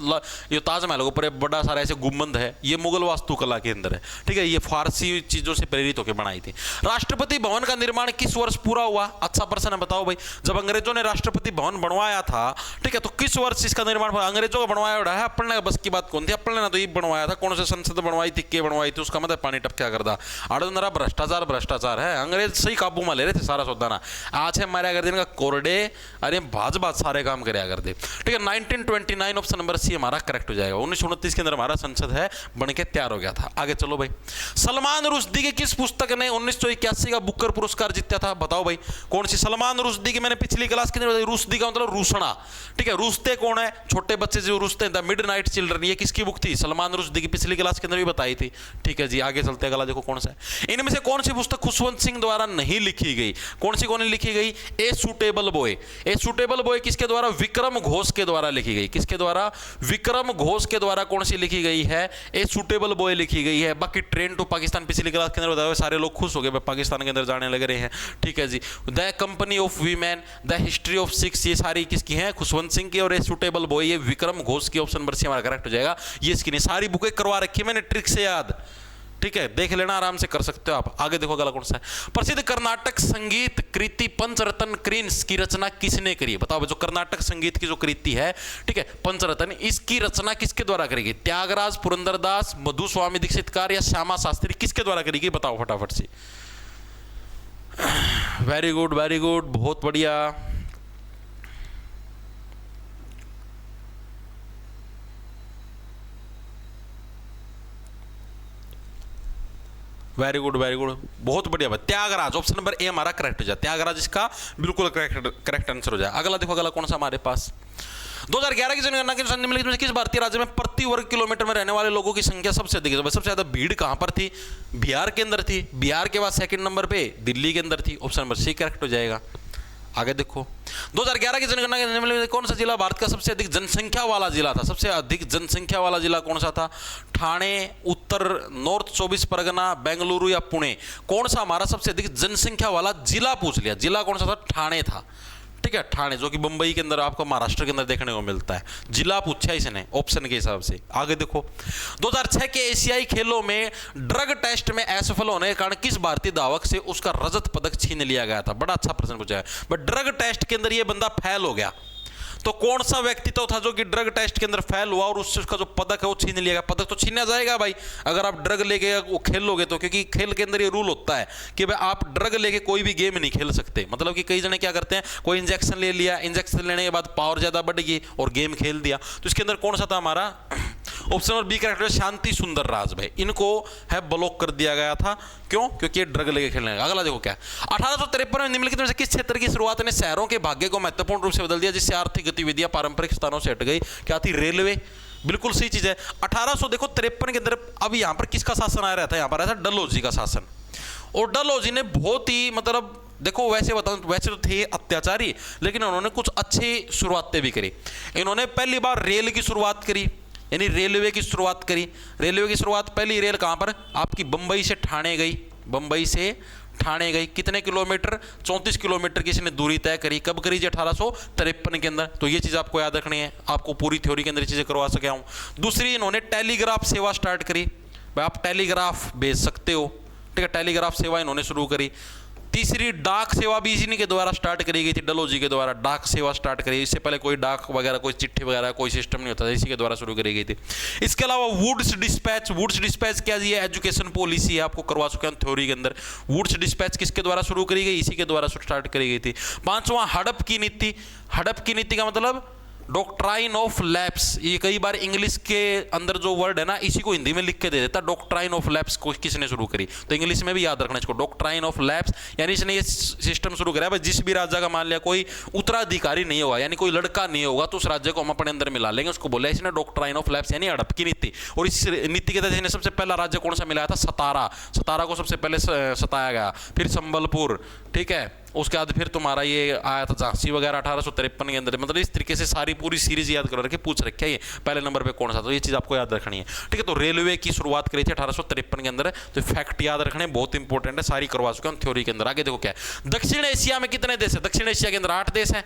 ये ताजमहल के ऊपर बड़ा सारा ऐसे गुंबद है, ये मुगल वास्तुकला के अंदर है। ठीक है, ये फारसी चीजों से प्रेरित होकर बनाई थी। राष्ट्रपति भवन का निर्माण किस वर्ष पूरा हुआ? अच्छा प्रश्न है, बताओ भाई। जब अंग्रेजों ने राष्ट्रपति भवन बनवाया था, ठीक है, तो किस वर्ष इसका निर्माण हुआ? अंग्रेजों का बनवाया है, अपने बस की बात कौन थी? अपने ना तो ये बनवाया था, कौन से संसद बनवाई थी, के बनवाई थी, उसका मतलब पानी टपक्या कर दा। आड़ोनरा भ्रष्टाचार है। अंग्रेज सही काबू में ले रहे थे सारा सौदाना। आज है मारा कर देने का कोरडे, अरे भाज सारे काम कराया कर दे। ठीक है, 1929 ऑप्शन नंबर सी हमारा करेक्ट हो जाएगा। 1929 के अंदर हमारा संसद है बन के तैयार हो गया था। आगे चलो भाई। सलमान रुश्दी की किस पुस्तक ने 1981 का बुकर पुरस्कार जीता था? बताओ भाई कौन सी? सलमान रुश्दी की मैंने पिछली क्लास के अंदर, रुश्दी का मतलब रूसना। ठीक है, रुश्ते कौन है? छोटे बच्चे जो रुश्ते हैं, द मिडनाइट चिल्ड्रन, ये किसकी बुक थी? सलमान रुश्दी की, पिछली क्लास के अंदर भी बताई थी। ठीक है जी, आगे चलते हैं। अगला देखो कौन सा है। इनमें से कौन सी पुस्तक खुशवंत सिंह द्वारा नहीं लिखी गई? कौन सी लिखी गई? A suitable boy. A suitable boy किसके द्वारा? विक्रम घोष के द्वारा लिखी गई। किसके द्वारा? विक्रम घोष के द्वारा कौन सी लिखी गई है? ए सूटेबल बॉय लिखी गई है। बाकी ट्रेन टू पाकिस्तान पिछली क्लास के अंदर बताया, सारे लोग खुश हो गए पाकिस्तान के अंदर जाने लग रहे हैं। ठीक है जी, the company of women, the history of six, ये सारी किसकी है? खुशवंत सिंह की। और ए सूटेबल बॉय ये विक्रम घोष की। ऑप्शन नंबर सी हमारा करेक्ट हो जाएगा। ये इसकी नहीं, सारी बुकें करवा रखी है मैंने ट्रिक से याद। ठीक है, देख लेना, आराम से कर सकते हो आप। आगे देखो अगला कौन सा है। प्रसिद्ध कर्नाटक संगीत कृति पंचरत्न क्रीन्स की रचना किसने करी? बताओ, जो कर्नाटक संगीत की जो कृति है, ठीक है, पंचरत्न, इसकी रचना किसके द्वारा करेगी? त्यागराज, पुरंदरदास, मधुस्वामी दीक्षितकार या श्यामा शास्त्री, किसके द्वारा करेगी? बताओ फटाफट से। वेरी गुड, वेरी गुड, बहुत बढ़िया। वेरी गुड, वेरी गुड, बहुत बढ़िया बात। त्यागराज, ऑप्शन नंबर ए हमारा करेक्ट हो जाए। त्यागराज इसका बिल्कुल करेक्ट आंसर हो जाए। अगला देखो, अगला कौन सा हमारे पास? 2011 की जनगणना के अनुसार निम्नलिखित में किस भारतीय राज्य में प्रति वर्ग किलोमीटर में रहने वाले लोगों की संख्या सबसे अधिक है? सबसे ज्यादा भीड़ कहां पर थी? बिहार के अंदर थी। बिहार के बाद सेकंड नंबर पे दिल्ली के अंदर थी। ऑप्शन नंबर सी करेक्ट हो जाएगा। आगे देखो, 2011 की जनगणना के में कौन सा जिला भारत का सबसे अधिक जनसंख्या वाला जिला था? सबसे अधिक जनसंख्या वाला जिला कौन सा था? ठाणे, उत्तर, नॉर्थ 24 परगना, बेंगलुरु या पुणे? कौन सा हमारा सबसे अधिक जनसंख्या वाला जिला पूछ लिया। जिला कौन सा था? ठाणे था। ठीक है, ठाणे, जो कि मुंबई के अंदर आपको महाराष्ट्र के अंदर देखने को मिलता है। जिला पूछा इसने ऑप्शन के हिसाब से। आगे देखो, 2006 के एशियाई खेलों में ड्रग टेस्ट में असफल होने के कारण किस भारतीय धावक से उसका रजत पदक छीन लिया गया था? बड़ा अच्छा प्रश्न पूछा है। बट ड्रग टेस्ट के अंदर ये बंदा फेल हो गया, तो कौन सा व्यक्तित्व था जो कि ड्रग टेस्ट के अंदर फेल हुआ और उससे उसका जो पदक है वो छीन लिया गया? पदक तो छीना जाएगा भाई अगर आप ड्रग लेके वो खेल लोगे तो, क्योंकि खेल के अंदर ये रूल होता है कि भाई आप ड्रग लेके कोई भी गेम नहीं खेल सकते। मतलब कि कई जने क्या करते हैं, कोई इंजेक्शन ले लिया, इंजेक्शन लेने के बाद पावर ज्यादा बढ़ गई और गेम खेल दिया। तो इसके अंदर कौन सा था हमारा? ऑप्शन नंबर बी करेक्ट है, शांति सुंदर राज भाई। इनको है ब्लॉक कर दिया गया था। क्यों? क्योंकि ये ड्रग लेके खेलने लगा। अगला देखो क्या है। 1853 में निम्नलिखित में से किस क्षेत्र की शुरुआत ने शहरों के भाग्य को महत्वपूर्ण रूप से बदल दिया, जिससे आर्थिक गतिविधियां पारंपरिक स्थानों से हट गई? क्या थी? रेलवे। बिल्कुल सही चीज है। 1853 के अंदर अब यहां पर किसका शासन आ रहा था? यहां पर आया था डलहौजी का शासन। और डलहौजी ने बहुत ही मतलब देखो वैसे बताऊं, वैसे तो थे अत्याचारी, लेकिन उन्होंने कुछ अच्छी शुरुआतें भी करी। इन्होंने पहली बार रेल की शुरुआत करी, यानी रेलवे की शुरुआत करी। रेलवे की शुरुआत, पहली रेल कहां पर? आपकी बंबई से ठाणे गई। बंबई से ठाणे गई, कितने किलोमीटर? 34 किलोमीटर की इसने दूरी तय करी। कब करी जी? 1853 के अंदर। तो ये चीज आपको याद रखनी है, आपको पूरी थ्योरी के अंदर चीजें करवा सके हूं। दूसरी, इन्होंने टेलीग्राफ सेवा स्टार्ट करी। भाई आप टेलीग्राफ भेज सकते हो, ठीक है, टेलीग्राफ सेवा इन्होंने शुरू करी। तीसरी, डाक सेवा भी इसी के द्वारा स्टार्ट करी गई थी, डलहौजी के द्वारा डाक सेवा स्टार्ट करी। इससे पहले कोई डाक वगैरह, कोई चिट्ठी वगैरह कोई सिस्टम नहीं होता था, इसी के द्वारा शुरू करी गई थी। इसके अलावा वुड्स डिस्पैच। वुड्स डिस्पैच क्या जी? एजुकेशन पॉलिसी है, आपको करवा चुके हैं थ्योरी के अंदर। वुड्स डिस्पैच किसके द्वारा शुरू करी गई? इसी के द्वारा स्टार्ट करी गई थी। पांचवा, हड़प की नीति। हड़प की नीति का मतलब डॉक्ट्राइन ऑफ लैप्स। ये कई बार इंग्लिश के अंदर जो वर्ड है ना, इसी को हिंदी में लिख के दे देता। डॉक्ट्राइन ऑफ लैप्स को किसने शुरू करी? तो इंग्लिश में भी याद रखना इसको, डॉक्ट्राइन ऑफ लैप्स। यानी इसने ये सिस्टम शुरू करा, भाई जिस भी राज्य का मान लिया कोई उत्तराधिकारी नहीं होगा, यानी कोई लड़का नहीं होगा, तो उस राज्य को हम अपने अंदर मिला लेंगे, उसको बोला इसने डॉक्ट्राइन ऑफ लैप्स, यानी हड़प की नीति। और इस नीति के तहत इसने सबसे पहला राज्य कौन सा मिलाया था? सतारा। सतारा को सबसे पहले सताया गया, फिर संबलपुर, ठीक है, उसके बाद फिर तुम्हारा ये आया था झांसी वगैरह 1853 के अंदर। मतलब इस तरीके से सारी पूरी सीरीज याद कर रखे, पूछ रखे ये पहले नंबर पे कौन सा, तो ये चीज आपको याद रखनी है, ठीक है। तो रेलवे की शुरुआत करी थी 1853 के अंदर, तो फैक्ट याद रखने बहुत इंपॉर्टेंट है, सारी करवा चुके हैं थ्योरी के अंदर। आगे देखो क्या है, दक्षिण एशिया में कितने देश है? दक्षिण एशिया के अंदर 8 देश हैं।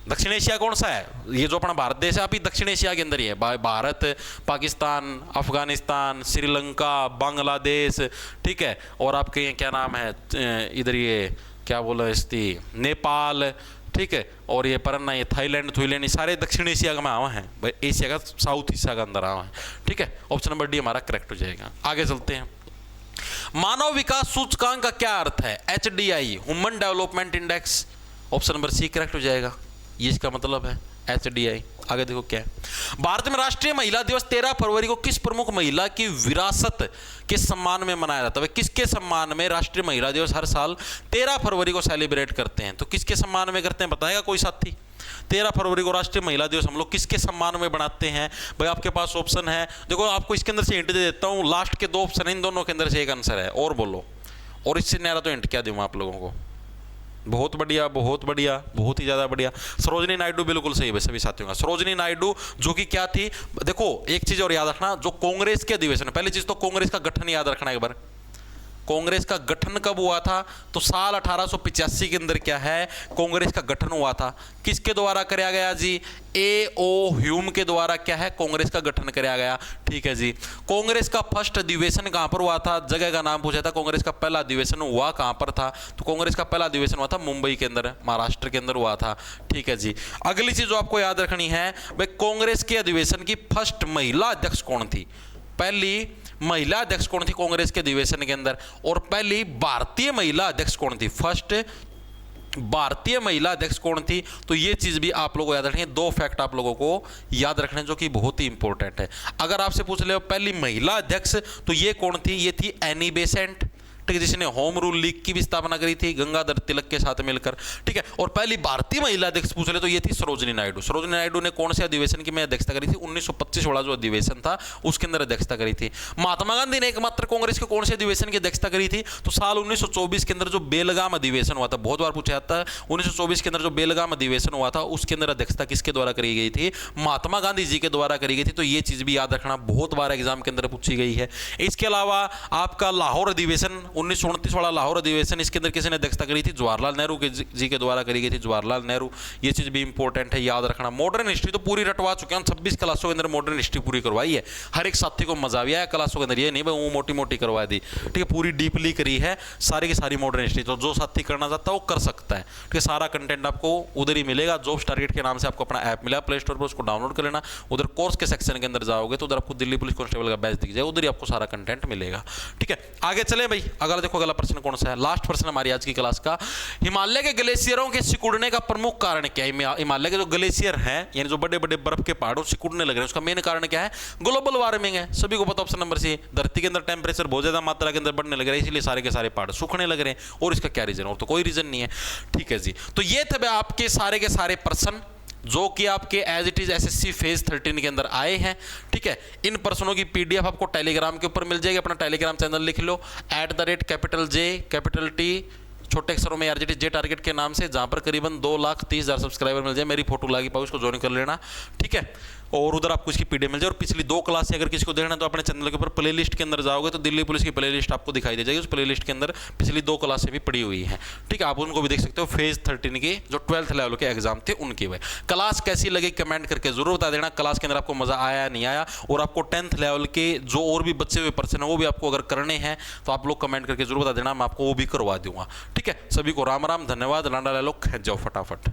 दक्षिण एशिया कौन सा है? ये जो अपना भारत देश है, आप ही दक्षिण एशिया के अंदर ही है। भारत, पाकिस्तान, अफगानिस्तान, श्रीलंका, बांग्लादेश, ठीक है, और आपके क्या नाम है इधर, ये क्या बोला इसकी, नेपाल, ठीक है, और ये परन्ना, ये थाईलैंड, ये सारे दक्षिण एशिया में आवा है, एशिया का साउथ हिस्सा का अंदर आवा है, ठीक है। ऑप्शन नंबर डी हमारा करेक्ट हो जाएगा। आगे चलते हैं। मानव विकास सूचकांक का क्या अर्थ है? HDI, human development index. Option number C correct हो जाएगा, ये इसका मतलब है HDI। आगे देखो क्या है, भारत में राष्ट्रीय महिला दिवस 13 फरवरी को किस प्रमुख महिला की विरासत के सम्मान में मनाया जाता है? किसके सम्मान में राष्ट्रीय महिला दिवस हर साल 13 फरवरी को सेलिब्रेट करते हैं? तो किसके सम्मान में करते हैं, बताएगा कोई साथी? 13 फरवरी को राष्ट्रीय महिला दिवस हम लोग किसके सम्मान में बनाते हैं? भाई आपके पास ऑप्शन है, देखो आपको इसके अंदर से हिंट दे देता हूं, लास्ट के 2 ऑप्शन, इन दोनों के अंदर से एक आंसर है, और बोलो, और इससे न्यारा तो हिंट क्या दूं आप लोगों को? बहुत बढ़िया, बहुत बढ़िया, बहुत ही ज्यादा बढ़िया। सरोजिनी नायडू बिल्कुल सही है सभी साथियों का। सरोजिनी नायडू जो कि क्या थी, देखो एक चीज और याद रखना, जो कांग्रेस के अधिवेशन, पहली चीज तो कांग्रेस का गठन याद रखना एक बार। कांग्रेस का गठन कब हुआ था? तो साल 1885 के अंदर क्या है, कांग्रेस का गठन हुआ था। किसके द्वारा कराया गया जी? A.O. ह्यूम के द्वारा क्या है, कांग्रेस का गठन कराया गया, ठीक है जी। कांग्रेस का फर्स्ट अधिवेशन कहां पर हुआ था? जगह का नाम पूछा था। कांग्रेस का पहला अधिवेशन हुआ कहां पर था? तो कांग्रेस का पहला अधिवेशन हुआ था मुंबई के अंदर, महाराष्ट्र के अंदर हुआ था, ठीक है जी। अगली चीज जो आपको याद रखनी है, भाई कांग्रेस के अधिवेशन की फर्स्ट महिला अध्यक्ष कौन थी? पहली महिला अध्यक्ष कौन थी कांग्रेस के अधिवेशन के अंदर? और पहली भारतीय महिला अध्यक्ष कौन थी? फर्स्ट भारतीय महिला अध्यक्ष कौन थी? तो ये चीज भी आप लोगों को याद रखनी है। 2 फैक्ट आप लोगों को याद रखने जो कि बहुत ही इंपॉर्टेंट है। अगर आपसे पूछ ले पहली महिला अध्यक्ष, तो ये कौन थी? ये थी एनी बेसेंट, ठीक है, जिसने होम रूल लीग की भी स्थापना करी थी गंगाधर तिलक के साथ मिलकर, ठीक है। और पहली भारतीय महिला अध्यक्ष पूछ ले तो ये थी सरोजिनी नायडू। सरोजिनी नायडू ने कौन से अधिवेशन की में अध्यक्षता करी थी? 1925 वाला जो अधिवेशन था उसके अंदर अध्यक्षता करी थी। महात्मा गांधी ने एकमात्र कांग्रेस के कौन से अधिवेशन की अध्यक्षता करी थी? तो साल 1924 के अंदर जो बेलगाम अधिवेशन हुआ था, बहुत बार पूछा जाता है, 1924 के अंदर जो बेलगाम अधिवेशन हुआ था उसके अंदर अध्यक्षता किसके द्वारा करी गई थी? महात्मा गांधी जी के द्वारा करी गई थी। तो ये चीज भी याद रखना, बहुत बार एग्जाम के अंदर पूछी गई है। इसके अलावा आपका लाहौर अधिवेशन 1929 वाला लाहौर अधिवेशन, इसके अंदर किसी ने अध्यक्षता करी थी? जवाहरलाल नेहरू जी के द्वारा करी गई थी, जवाहरलाल नेहरू। ये चीज भी इंपॉर्टेंट है, याद रखना। मॉडर्न हिस्ट्री तो पूरी रटवा चुके हैं, 26 क्लासों के अंदर मॉडर्न हिस्ट्री पूरी करवाई है। हर एक साथी को मजा भी आया क्लासों के अंदर, ये नहीं भाई वो मोटी मोटी करवा दी, ठीक है, पूरी डीपली करी है सारी की सारी मॉडर्न हिस्ट्री। तो जो साथी करना चाहता है वो कर सकता है, ठीक है। सारा कंटेंट आपको उधर ही मिलेगा, जॉब्स टारगेट के नाम से आपको अपना ऐप मिला प्ले स्टोर पर, उसको डाउनलोड कर लेना। उधर कोर्स के सेक्शन के अंदर जाओगे तो उधर आपको दिल्ली पुलिस कांस्टेबल का बैच दिख जाएगा, उधर ही आपको सारा कंटेंट मिलेगा, ठीक है। आगे चले भाई, अगला देखो अगला प्रश्न कौन सा है, लास्ट प्रश्न हमारी आज की क्लास का। हिमालय के ग्लेशियरों के सिकुड़ने का प्रमुख कारण क्या है? हिमालय के जो ग्लेशियर हैं, यानी जो बड़े बड़े बर्फ के पहाड़ों सिकुड़ने लग रहे हैं, उसका मेन कारण क्या है? ग्लोबल वार्मिंग है, सभी को पता। ऑप्शन नंबर सी, धरती के अंदर टेंपरेचर बहुत ज्यादा मात्रा के अंदर बढ़ने लग रहा है, इसलिए सारे के सारे पहाड़ सूखने लग रहे हैं। और इसका क्या रीजन? और तो कोई रीजन नहीं है, ठीक है जी। तो ये थे आपके सारे के सारे प्रश्न जो कि आपके as it is SSC phase 13 के अंदर आए हैं, ठीक है। इन प्रश्नों की पीडीएफ आपको टेलीग्राम के ऊपर मिल जाएगी, अपना टेलीग्राम चैनल लिख लो, @J T छोटे अक्षरों में आरजेटी जे टारगेट के नाम से, जहां पर करीबन 2,30,000 सब्सक्राइबर मिल जाए, मेरी फोटो लगी पाओ, उसको ज्वाइन कर लेना, ठीक है। और उधर आपको इसकी पीडीएफ मिल जाए। और पिछली 2 क्लास अगर किसी को देखना है तो अपने चैनल के ऊपर प्लेलिस्ट के अंदर जाओगे तो दिल्ली पुलिस की प्लेलिस्ट आपको दिखाई दे जाएगी। उस प्लेलिस्ट के अंदर पिछली 2 क्लासें भी पड़ी हुई हैं, ठीक है। आप उनको भी देख सकते हो। फेज 13 की जो 12th लेवल के एग्जाम थे उनकी वह क्लास कैसी लगी कमेंट करके जरूर बता देना। क्लास के अंदर आपको मजा आया नहीं आया, और आपको 10th लेवल के जो और भी बचे हुए पर्सन है वो भी आपको अगर करने हैं तो आप लोग कमेंट करके जरूर बता देना, मैं आपको वो भी करवा दूंगा, ठीक है। सभी को राम राम, धन्यवाद। लांडा ले लो, खींच जाओ फटाफट।